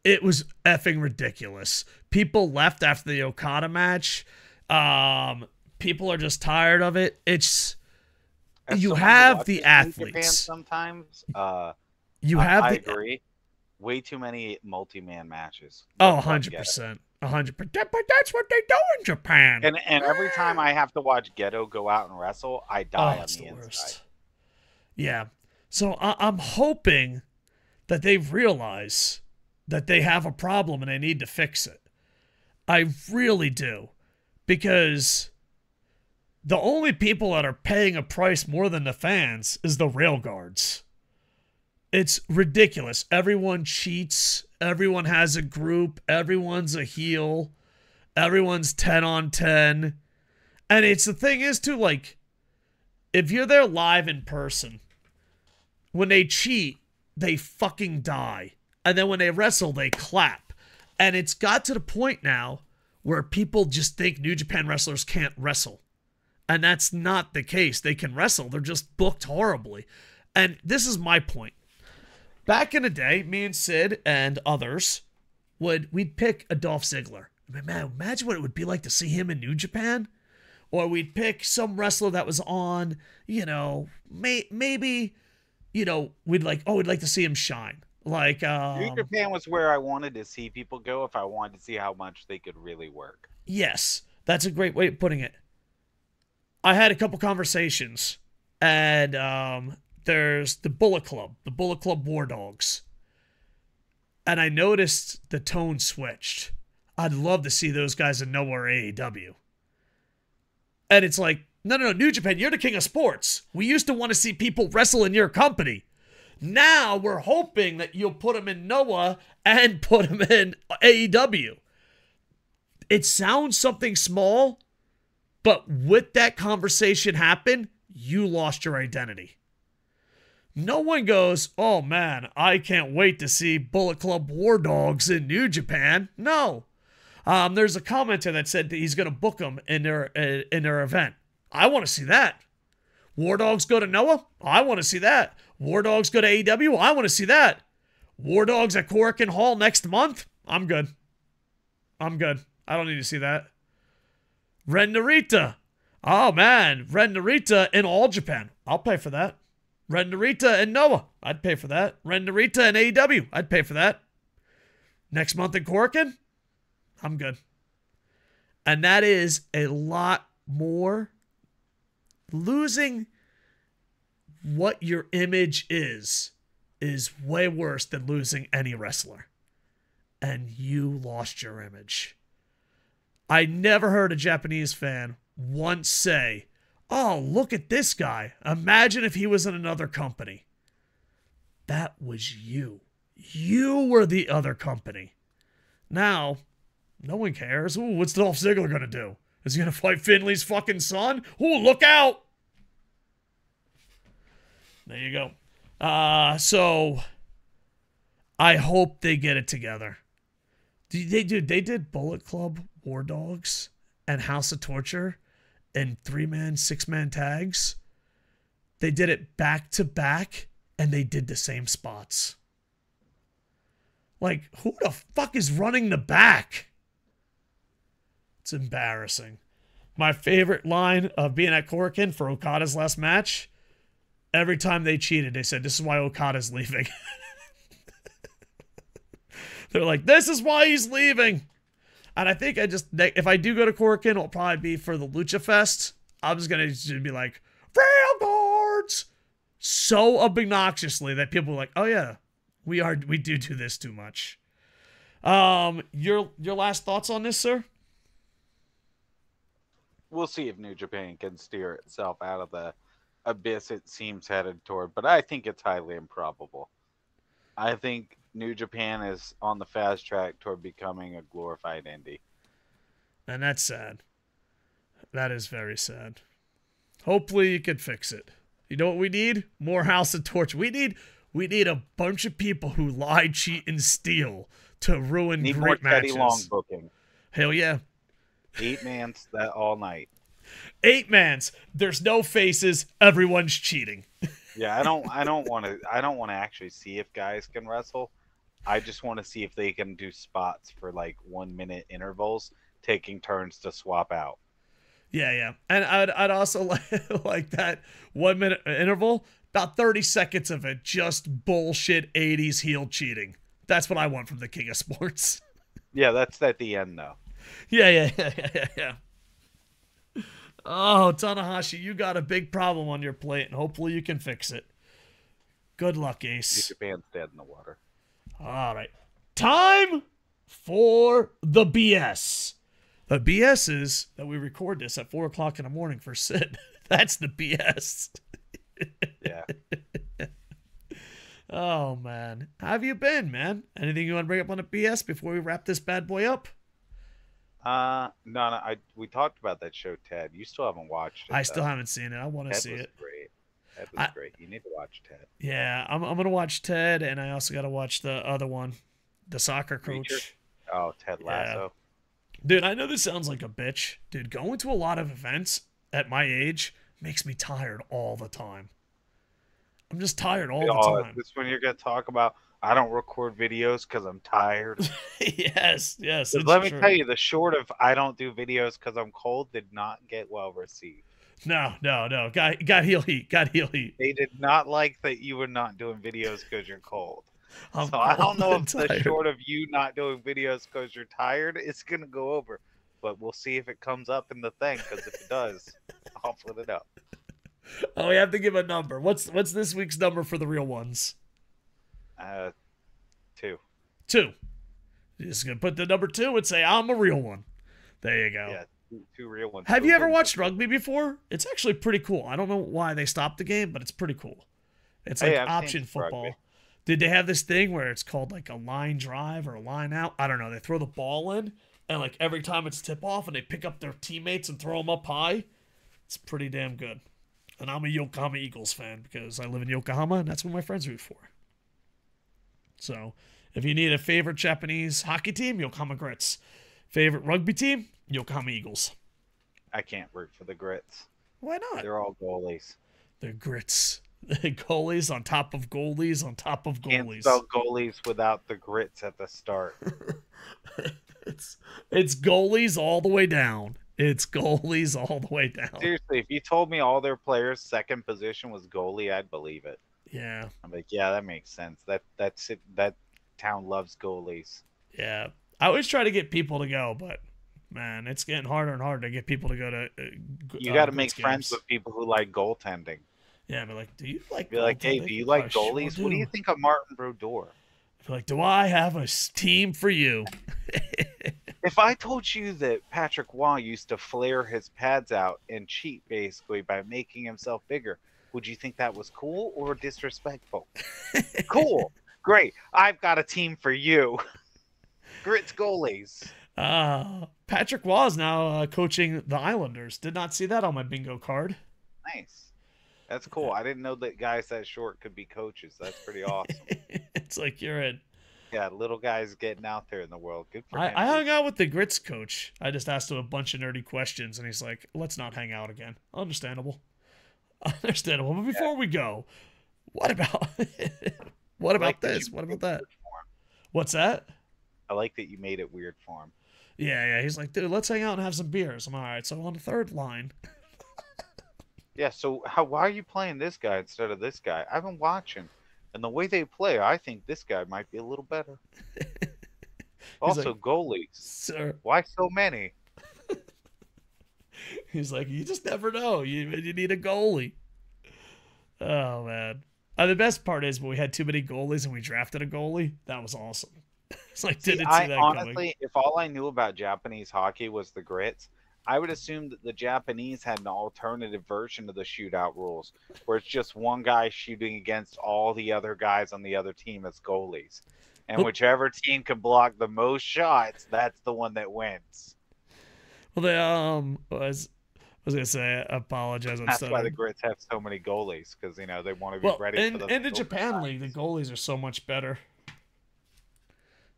It was effing ridiculous. People left after the Okada match. People are just tired of it. It's you have the athletes. Sometimes you have. I agree. Way too many multi-man matches. Oh, 100%. 100%. But that's what they do in Japan. And every time I have to watch Geto go out and wrestle, I die on the inside. Worst. Yeah. So I'm hoping that they realize that they have a problem and they need to fix it. I really do. Because the only people that are paying a price more than the fans is the rail guards. It's ridiculous. Everyone cheats. Everyone has a group. Everyone's a heel. Everyone's 10 on 10. And it's the thing is too, like, if you're there live in person, when they cheat, they fucking die. And then when they wrestle, they clap. And it's got to the point now where people just think New Japan wrestlers can't wrestle. And that's not the case. They can wrestle. They're just booked horribly. And this is my point. Back in the day, me and Sid and others, we'd pick a Dolph Ziggler. I mean, man, imagine what it would be like to see him in New Japan. Or we'd pick some wrestler that was on, maybe, we'd like to see him shine. Like, New Japan was where I wanted to see people go if I wanted to see how much they could really work. Yes, that's a great way of putting it. I had a couple conversations, and there's the Bullet Club War Dogs. And I noticed the tone switched. I'd love to see those guys in Noah or AEW. And it's like, no, New Japan, you're the king of sports. We used to want to see people wrestle in your company. Now we're hoping that you'll put them in Noah and put them in AEW. It sounds something small, but with that conversation happen, you lost your identity. No one goes, oh man, I can't wait to see Bullet Club War Dogs in New Japan. No. There's a commenter that said that he's going to book them in their event. I want to see that. War Dogs go to Noah? I want to see that. War Dogs go to AEW? I want to see that. War Dogs at Korakuen Hall next month? I'm good. I don't need to see that. Ren Narita. Oh man, Ren Narita in All Japan. I'll pay for that. Ren Narita and Noah. I'd pay for that. Ren Narita and AEW. I'd pay for that. Next month in Korakuen? I'm good. And that is a lot more. Losing what your image is way worse than losing any wrestler. And you lost your image. I never heard a Japanese fan once say, oh, look at this guy. Imagine if he was in another company. That was you. You were the other company. Now, no one cares. Ooh, what's Dolph Ziggler going to do? Is he going to fight Finley's fucking son? Ooh, look out! There you go. So, I hope they get it together. They did Bullet Club War Dogs and House of Torture in 3-man, 6-man tags. They did it back to back, and they did the same spots. Like, who the fuck is running the back? It's embarrassing. My favorite line of being at Korakuen for Okada's last match, every time they cheated, they said, this is why Okada's leaving. They're like, this is why he's leaving. And I think if I do go to Korakuen, it'll probably be for the Lucha Fest. I'm just going to be like, rail guards! So obnoxiously that people are like, oh yeah, we do this too much. Your last thoughts on this, sir? We'll see if New Japan can steer itself out of the abyss it seems headed toward, but I think it's highly improbable. I think New Japan is on the fast track toward becoming a glorified indie. And that's sad. That is very sad. Hopefully you can fix it. You know what we need? More House of Torch. We need a bunch of people who lie, cheat, and steal to ruin Need great more Teddy matches. Long booking. Hell yeah. 8-man's that all night. 8-man's. There's no faces. Everyone's cheating. Yeah, I don't want to actually see if guys can wrestle. I just want to see if they can do spots for like 1-minute intervals, taking turns to swap out. Yeah. And I'd also like that 1-minute interval, about 30 seconds of it, just bullshit 80s heel cheating. That's what I want from the King of Sports. Yeah, that's at the end though. Yeah. Oh, Tanahashi, you got a big problem on your plate, and hopefully you can fix it. Good luck, Ace. Japan's dead in the water. All right. Time for the BS. The BS is that we record this at 4 o'clock in the morning for Sid. That's the BS. Yeah. Oh, man. How have you been, man? Anything you want to bring up on the BS before we wrap this bad boy up? No. We talked about that show, Ted. You still haven't watched it. I still haven't seen it. I want to see it. Great. Ted was great. You need to watch Ted. Yeah, I'm going to watch Ted, and I also got to watch the other one, the soccer coach. Reacher? Oh, Ted Lasso. Yeah. Dude, I know this sounds like a bitch. Dude, going to a lot of events at my age makes me tired all the time. I'm just tired all the time. This when you're going to talk about, I don't record videos because I'm tired. Yes. Let me tell you, the short of I don't do videos because I'm cold did not get well received. No. Got heel heat. They did not like that you were not doing videos because you're cold. So I don't know if the short of you not doing videos because you're tired, it's going to go over. But we'll see if it comes up in the thing, because if it does, I'll put it up. Oh, we have to give a number. What's this week's number for the real ones? 2. You're just going to put the number 2 and say, I'm a real one. There you go. Yeah, 2 real ones. Have you ever watched rugby before? It's actually pretty cool. I don't know why they stopped the game, but it's pretty cool. It's like option football. Rugby. Did they have this thing where it's called like a line drive or a line out? I don't know. They throw the ball in, and like every time it's tip off, and they pick up their teammates and throw them up high. It's pretty damn good. And I'm a Yokohama Eagles fan because I live in Yokohama, and that's what my friends root for. So if you need a favorite Japanese hockey team, Yokohama Grits. Favorite rugby team, Yokohama Eagles. I can't root for the Grits. Why not? They're all goalies. They're Grits. Goalies on top of goalies on top of goalies. Can't spell goalies without the grits at the start. It's goalies all the way down. It's goalies all the way down. Seriously, if you told me all their players' second position was goalie, I'd believe it. Yeah. I'm like, yeah, that makes sense. That's it. That town loves goalies. Yeah. I always try to get people to go, but man, it's getting harder and harder to get people to go to. You got to make friends with people who like goaltending. Yeah, be like, do you like? Be like, hey, do you like goalies? Sure. What do you think of Martin Brodeur? Be like, do I have a team for you? If I told you that Patrick Waugh used to flare his pads out and cheat basically by making himself bigger, would you think that was cool or disrespectful? Cool, great. I've got a team for you. Grits goalies. Patrick Waugh is now coaching the Islanders. Did not see that on my bingo card. Nice. That's cool. I didn't know that guys that short could be coaches. That's pretty awesome. It's like you're in. Yeah, little guys getting out there in the world. Good for him. I hung out with the Grits coach. I just asked him a bunch of nerdy questions, and he's like, let's not hang out again. Understandable. But before we go, what about what about this? What about that? What's that? I like that you made it weird for him. Yeah. He's like, dude, let's hang out and have some beers. I'm all right. So on the third line. Yeah, so why are you playing this guy instead of this guy? I've been watching, and the way they play, I think this guy might be a little better. Also, like, goalies. Sir. Why so many? He's like, you just never know. You need a goalie. Oh, man. The best part is when we had too many goalies and we drafted a goalie, that was awesome. It's like, didn't see that honestly, coming. If all I knew about Japanese hockey was the Grits, I would assume that the Japanese had an alternative version of the shootout rules, where it's just one guy shooting against all the other guys on the other team as goalies. And whichever team can block the most shots, that's the one that wins. Well, they I was gonna say, I apologize. That's why the Grits have so many goalies, because they want to be ready for the. And the Japan League, the goalies are so much better.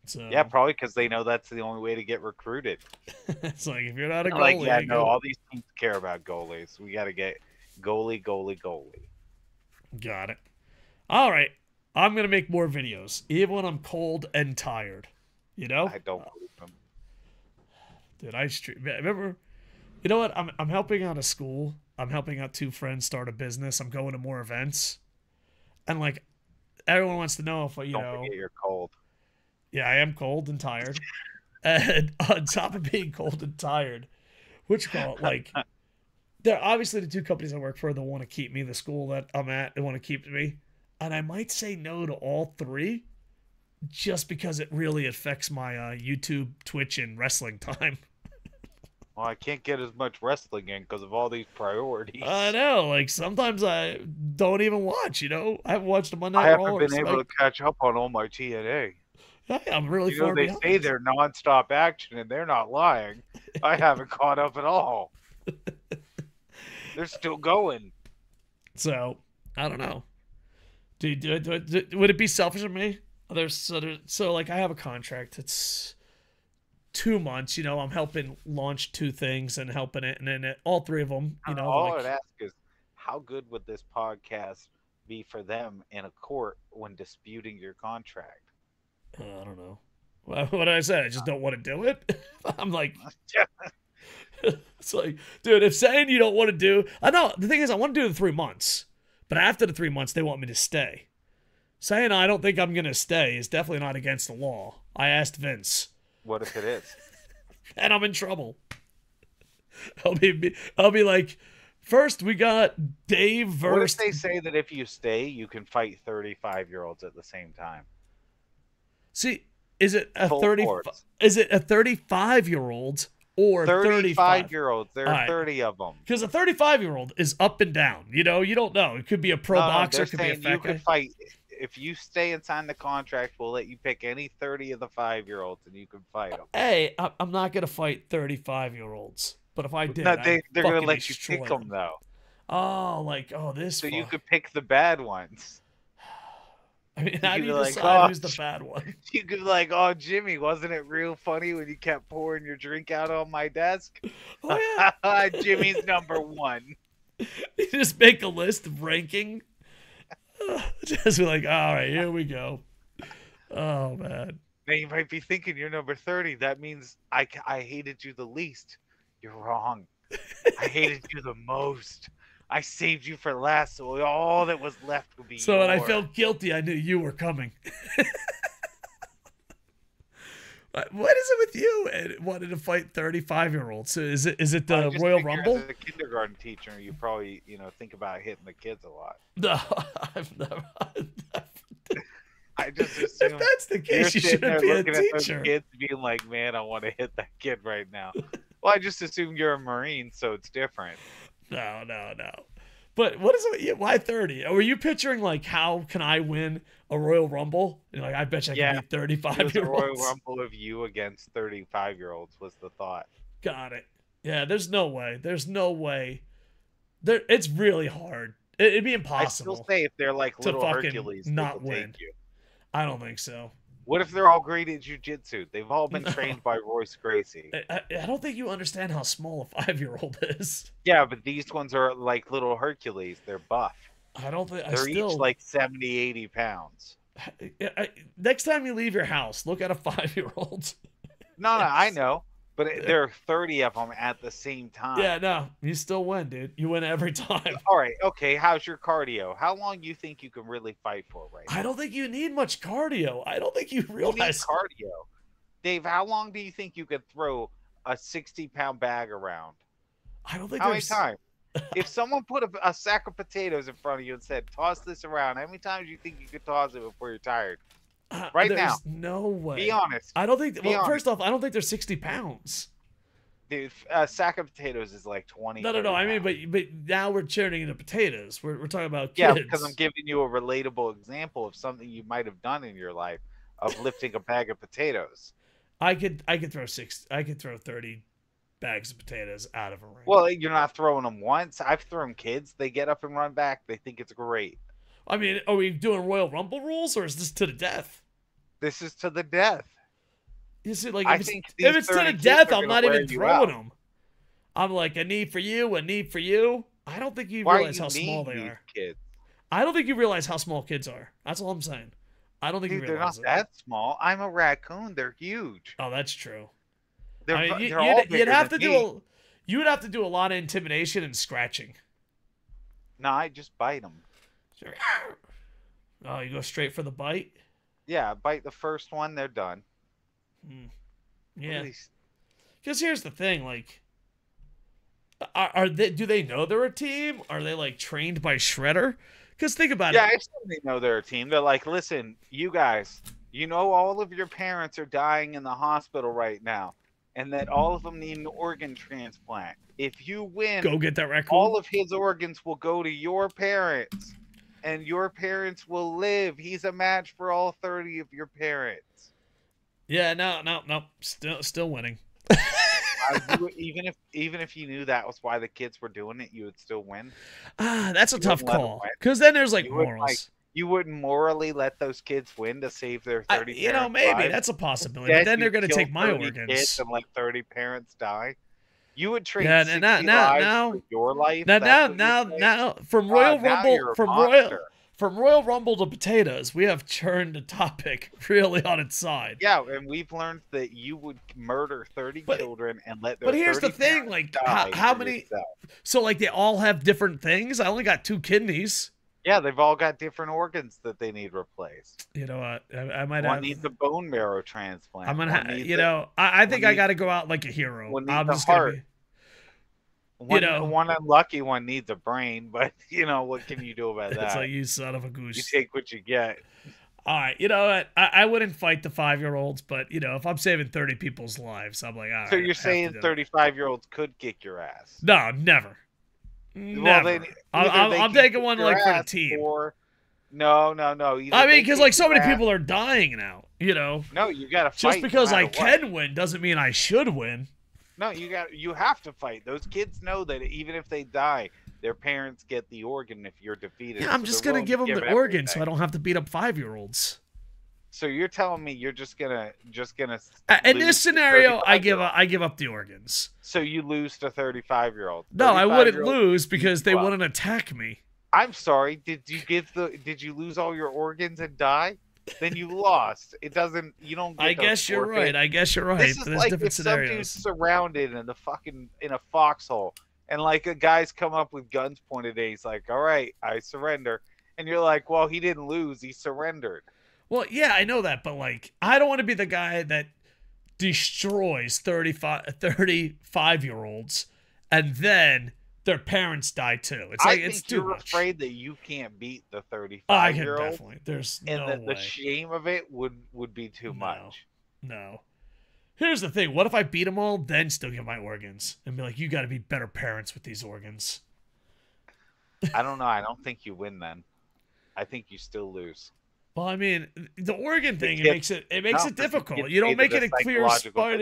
So yeah, probably because they know that's the only way to get recruited. It's like, if you're not a goalie, all these teams care about goalies. We got to get goalie. Got it. All right, I'm gonna make more videos, even when I'm cold and tired. You know? I don't believe them. Dude, remember. You know what? I'm helping out a school. I'm helping out 2 friends start a business. I'm going to more events, and like, everyone wants to know if Don't forget you're cold. Yeah, I am cold and tired. And on top of being cold and tired, they're obviously the 2 companies I work for that want to keep me, the school that I'm at, they want to keep me. And I might say no to all 3 just because it really affects my YouTube, Twitch, and wrestling time. Well, I can't get as much wrestling in because of all these priorities. I know. Like, sometimes I don't even watch, you know? I haven't watched a Monday Night Raw. I haven't been able to catch up on all my TNA. Yeah, I'm really far behind. They say they're nonstop action, and they're not lying. I haven't caught up at all. They're still going. So, I don't know. Would it be selfish of me? So like, I have a contract. It's 2 months. You know, I'm helping launch 2 things and helping it, and then all 3 of them. You know, all I'd ask is, how good would this podcast be for them in a court when disputing your contract? I don't know. What did I say? I just don't want to do it. I'm like, it's like, dude, if saying you don't want to do, I know the thing is, I want to do the 3 months, but after the 3 months, they want me to stay. Saying I don't think I'm gonna stay is definitely not against the law. I asked Vince. What if it is? And I'm in trouble. I'll be like, first we got Dave versus. What if they say that if you stay, you can fight 35-year-olds at the same time? See, is it a 35-year-old or 35-year-olds? There are 30 of them. Because a 35-year-old is up and down. You know, you don't know. It could be a pro boxer. It could be a fat guy. Fight. If you stay and sign the contract, we'll let you pick any 30 of the 5-year-olds, and you can fight them. Hey, I'm not gonna fight 35-year-olds, but if I did, they're gonna let you pick them though. This. So you could pick the bad ones. I mean, how do you decide who's the bad one? You could be like, oh, Jimmy, wasn't it real funny when you kept pouring your drink out on my desk? Oh, yeah. Jimmy's number 1. You just make a list of ranking. Just be like, all right, here we go. Oh, man. Now, you might be thinking you're number 30. That means I hated you the least. You're wrong. I hated you the most. I saved you for last, so all that was left would be So when I felt guilty, I knew you were coming. What is it with you and wanting to fight 35-year-olds? So is it the Royal Rumble? As a kindergarten teacher, you probably think about hitting the kids a lot. No, I've never. I just assume if that's the case, you shouldn't be a teacher. At kids being like, man, I want to hit that kid right now. Well, I just assume you're a Marine, so it's different. No. But what is it? Why 30? Were you picturing like, how can I win a Royal Rumble? And like, I bet you I can beat 35-year-olds. A Royal Rumble of you against 35-year-olds was the thought. Got it. Yeah, there's no way. It's really hard. It'd be impossible. I still say if they're like little Hercules, not win. Take you. I don't think so. What if they're all great at jiu-jitsu? They've all been trained by Royce Gracie. I don't think you understand how small a 5-year-old is. Yeah, but these ones are like little Hercules. They're buff. I don't think they're each like 70, 80 pounds. Next time you leave your house, look at a 5-year-old. No, I know. But there are 30 of them at the same time. Yeah, no, you still win, dude. You win every time. All right, okay. How's your cardio? How long do you think you can really fight for right now? I don't think you need much cardio. I don't think you realize cardio. Dave, how long do you think you could throw a 60-pound bag around? I don't think how many times? If someone put a sack of potatoes in front of you and said, toss this around, how many times do you think you could toss it before you're tired? Right now. No way. Be honest. I don't think. First off, I don't think they're 60 pounds. Dude, a sack of potatoes is like 20. No. I mean, but now we're turning into potatoes. We're talking about kids. Yeah, because I'm giving you a relatable example of something you might have done in your life. of lifting a bag of potatoes. I could throw 30 bags of potatoes out of a ring. Well, you're not throwing them once. I've thrown kids. They get up and run back. They think it's great. I mean, are we doing Royal Rumble rules, or is this to the death? This is to the death. You see, like, if it's to the death, I'm not even throwing them. I'm like, a knee for you, a knee for you. I don't think you realize how small they are. Kids? I don't think you realize how small kids are. That's all I'm saying. I don't think you realize they're not that small. I'm a raccoon. They're huge. Oh, that's true. You'd have to do a lot of intimidation and scratching. No, I just bite them. Oh, you go straight for the bite? Yeah, bite the first one, they're done. Yeah. Because here's the thing, like, do they know they're a team? Are they, like, trained by Shredder? Because think about it. Yeah, I certainly know they're a team. They're like, listen, you guys, you know all of your parents are dying in the hospital right now, and that all of them need an organ transplant. If you win, go get that raccoon. All of his organs will go to your parents, and your parents will live. He's a match for all 30 of your parents. Yeah, no. Still winning. Even if you knew that was why the kids were doing it, you would still win. That's a tough call. Because then there's like morals. You wouldn't morally let those kids win to save their 30 parents. Maybe lives. That's a possibility. But then they're going to take my organs kids and let 30 parents die. You would trade 60 lives for your life. Now from Royal Rumble from Royal Rumble to potatoes, we have turned the topic really on its side. Yeah, and we've learned that you would murder 30 children and let their. But here's the thing, like how many? Yourself. So like they all have different things. I only got 2 kidneys. Yeah, they've all got different organs that they need replaced. You know what? I might One needs a bone marrow transplant. I'm gonna I think I got to go out like a hero. I'm just heart. Gonna be, one unlucky one needs a brain, but what can you do about that? It's like, you son of a goose. You take what you get. All right, you know what? I wouldn't fight the 5-year-olds, but if I'm saving 30 people's lives, I'm like, all right. So you're saying 35-year-olds could kick your ass? No, never. Never. I'm taking one like for the team. No. I mean, because like so many people are dying now. No, you gotta fight. Just because I can win doesn't mean I should win. No, you have to fight. Those kids know that even if they die, their parents get the organ if you're defeated. Yeah, I'm just gonna give them the organ so I don't have to beat up 5-year-olds. So you're telling me you're just gonna in this scenario, I give up the organs. So you lose to 35-year-olds. No, I wouldn't lose because they wouldn't attack me. I'm sorry. Did you lose all your organs and die? Then you lost. It doesn't. You don't. I guess you're right. This is like if some dude's surrounded in a foxhole, and like a guy's come up with guns pointed at. He's like, "All right, I surrender," and you're like, "Well, he didn't lose. He surrendered." Well, yeah, I know that, but like, I don't want to be the guy that destroys 35-year-olds, and then their parents die too. It's like it's too much. You're afraid that you can't beat the 35-year-old. I can definitely. There's no way. The shame of it would be too much. No. Here's the thing. What if I beat them all, then still get my organs? And be like, you got to be better parents with these organs. I don't know. I don't think you win then. I think you still lose. Well, I mean, the organ thing, it makes it difficult. You don't make it a clear spot.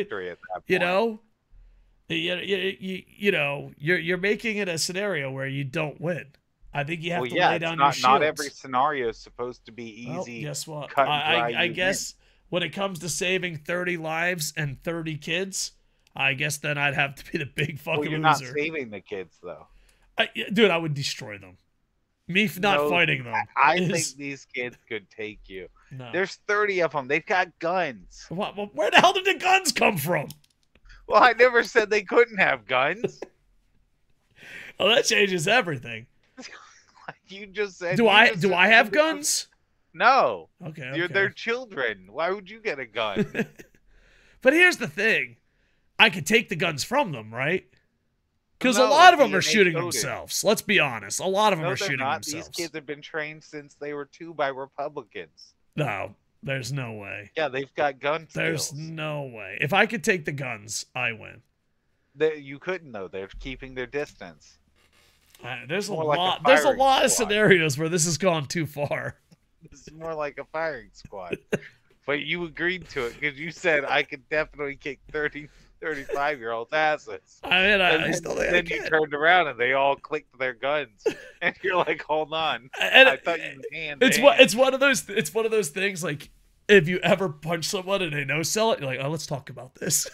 You're making it a scenario where you don't win. I think you have to lay down your shields. Not every scenario is supposed to be easy. Well, guess what? I guess when it comes to saving 30 lives and 30 kids, I guess then I'd have to be the big fucking you're loser. Not saving the kids though. Dude, I would destroy them. Me not fighting them. I think these kids could take you. No. There's 30 of them. They've got guns. Where the hell did the guns come from? Well, I never said they couldn't have guns. Well, that changes everything. You just said. Do I have guns? No. Okay. They're children. Why would you get a gun? But here's the thing. I could take the guns from them, right? Because a lot of them are shooting themselves. Let's be honest. A lot of them are shooting themselves. These kids have been trained since they were 2 by Republicans. No, there's no way. Yeah, they've got gun skills. There's no way. If I could take the guns, I win. You couldn't, though. They're keeping their distance. There's a lot of scenarios where this has gone too far. This is more like a firing squad. But you agreed to it because you said I could definitely kick 35-year-olds' asses. I mean, And I still think I then you can. turned around and they all clicked their guns, and you're like, "Hold on, And I thought you were hand." it's one of those things like if you ever punch someone and they no sell it, you're like, oh, let's talk about this.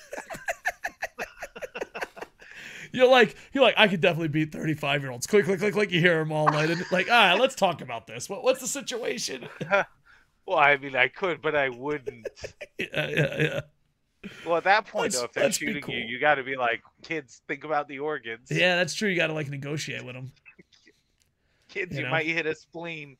You're like, I could definitely beat 35-year-olds. Click, click, click, click. You hear them all lighted. Like, let's talk about this. What's the situation? Well, I mean, I could, but I wouldn't. Yeah. Well, at that point, though, if they're let's be shooting cool. you got to be like, kids, think about the organs. Yeah, that's true. You got to like negotiate with them. Kids, you might hit a spleen.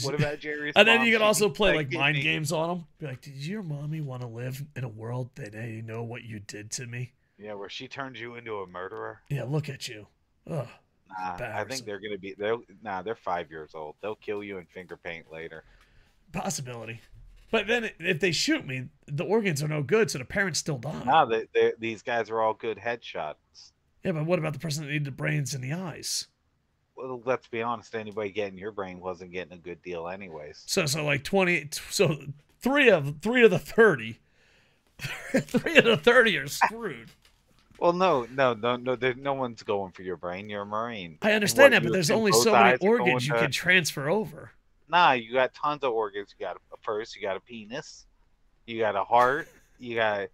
What about Jerry's And then mom? you can also play like kidney. mind games on them. Be like, did your mommy want to live in a world that they know what you did to me? Yeah, where she turned you into a murderer. Yeah, look at you. Ugh. Nah, I think they're gonna be. They're 5 years old. They'll kill you in finger paint later. Possibility. But then if they shoot me, the organs are no good, so the parents still die. No, these guys are all good headshots. Yeah, but what about the person that needed the brains and the eyes? Well, let's be honest. Anybody getting your brain wasn't getting a good deal, anyways. So like 20. So three of the 30. 3 of the 30 are screwed. Well, no. No one's going for your brain. You're a Marine. I understand that, but there's only so many organs you can transfer over. Nah, you got tons of organs. You got you got a penis, you got a heart, you got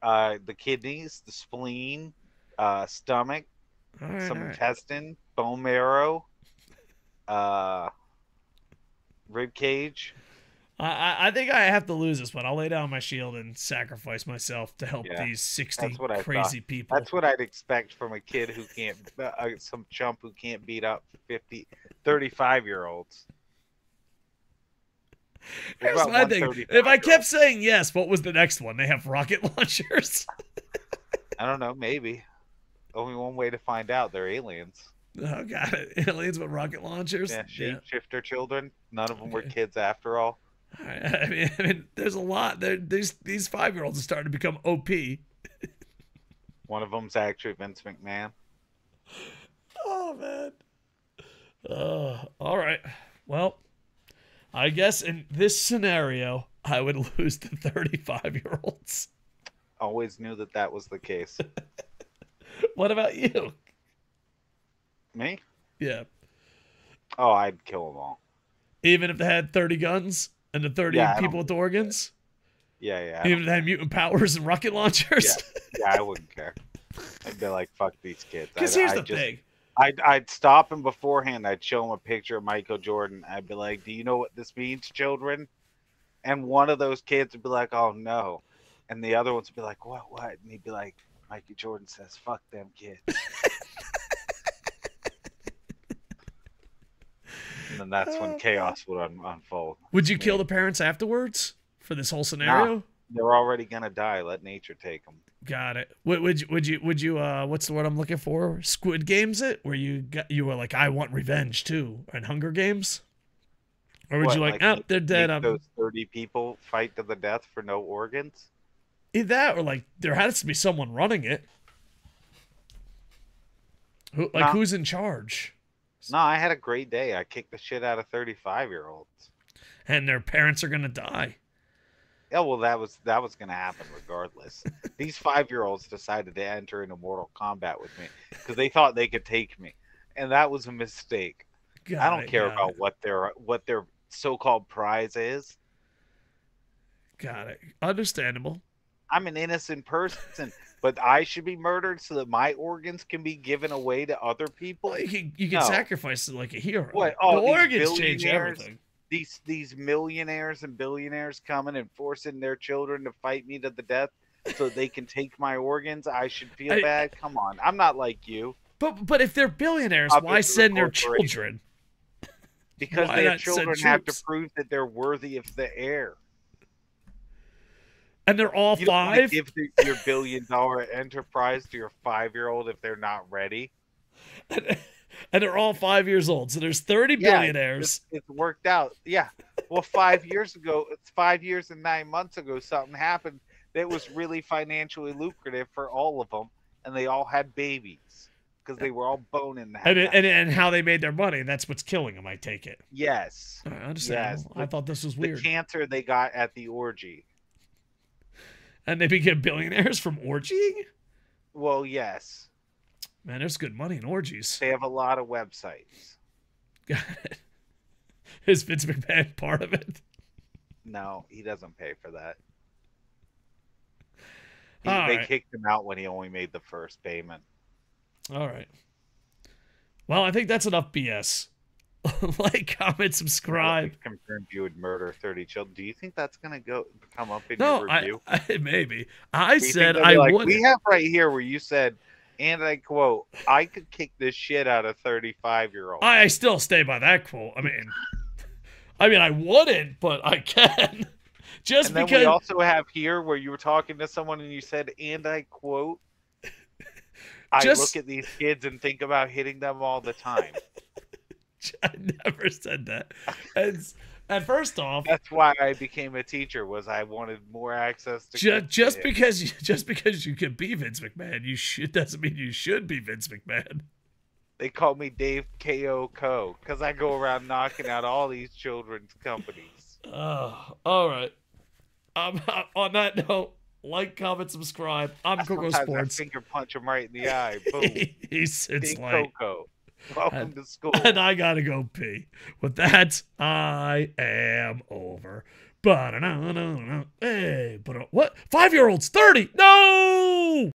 the kidneys, the spleen, stomach, some intestine, bone marrow, rib cage. I think I have to lose this one. I'll lay down my shield and sacrifice myself to help these 60 crazy people. That's what I'd expect from a kid who can't, some chump who can't beat up 35-year-olds. Here's my thing. If I kept saying yes, what was the next one? They have rocket launchers? I don't know. Maybe. Only one way to find out. They're aliens. Oh, got it. Aliens with rocket launchers? Yeah, shapeshifter children. None of them were kids after all. I mean, there's a lot. These 5-year-olds are starting to become OP. One of them's actually Vince McMahon. Oh, man. All right. Well, I guess in this scenario, I would lose to 35-year-olds. Always knew that was the case. What about you? Me? Yeah. Oh, I'd kill them all. Even if they had 30 guns and the 30 people with organs? Yeah. Even if they had mutant powers and rocket launchers? Yeah, I wouldn't care. I'd be like, fuck these kids. Because here's the thing. I'd stop him beforehand. I'd show him a picture of Michael Jordan. I'd be like, do you know what this means, children? And one of those kids would be like, oh, no. And the other ones would be like, what? And he'd be like, Michael Jordan says, fuck them kids. And then that's when chaos would unfold. Would you kill the parents afterwards for this whole scenario? Nah, they're already going to die. Let nature take them. Got it. Would you what's the word I'm looking for? Squid Games it, where you were like, I want revenge too, and Hunger Games? Or would you like, they're dead. Those 30 people fight to the death for no organs? Either that, or like there has to be someone running it. Who's in charge? No, I had a great day. I kicked the shit out of 35-year-olds. And their parents are gonna die. Yeah, well, that was going to happen regardless. These 5-year-olds decided to enter into Mortal Kombat with me because they thought they could take me, and that was a mistake. I don't care about what their so-called prize is. Got it. Understandable. I'm an innocent person, but I should be murdered so that my organs can be given away to other people. Well, you can sacrifice it like a hero. What? The organs change everything. These millionaires and billionaires coming and forcing their children to fight me to the death so they can take my organs. I should feel bad. Come on, I'm not like you. But if they're billionaires, why send their children? Because their children have to prove that they're worthy of the heir. And they're all you don't 5? Give your billion-dollar enterprise to your 5-year-old if they're not ready. And they're all 5 years old. So there's 30 billionaires. It's worked out. Yeah. Well, 5 years ago, it's 5 years and 9 months ago, something happened that was really financially lucrative for all of them, and they all had babies. because they were all boning that. And how they made their money. That's what's killing them, I take it. Yes. I understand. Yes. I thought this was weird. The cancer they got at the orgy. And they became billionaires from orgying? Well, yes. Man, there's good money in orgies. They have a lot of websites. Got it. Is Vince McMahon part of it? No, he doesn't pay for that. They kicked him out when he only made the first payment. All right. Well, I think that's enough BS. Like, comment, subscribe. Confirmed you would murder 30 children. Do you think that's going to come up in your review? Maybe. I said I would. We have right here where you said, and I quote, I could kick this shit out of 35-year-olds. I still stay by that quote. I mean, I wouldn't, but I can. And then we also have here where you were talking to someone and you said, and I quote, I look at these kids and think about hitting them all the time. I never said that. And first off, that's why I became a teacher. Was I wanted more access to just because you can be Vince McMahon, doesn't mean you should be Vince McMahon. They call me Dave Koco because I go around knocking out all these children's companies. All right. On that note, like, comment, subscribe. I'm KocoSports. I finger punch him right in the eye. Boom. He's SidsLight. Coco. Welcome to school. And I gotta go pee. With that, I am over. Hey, but what? 5-year-olds 30? No!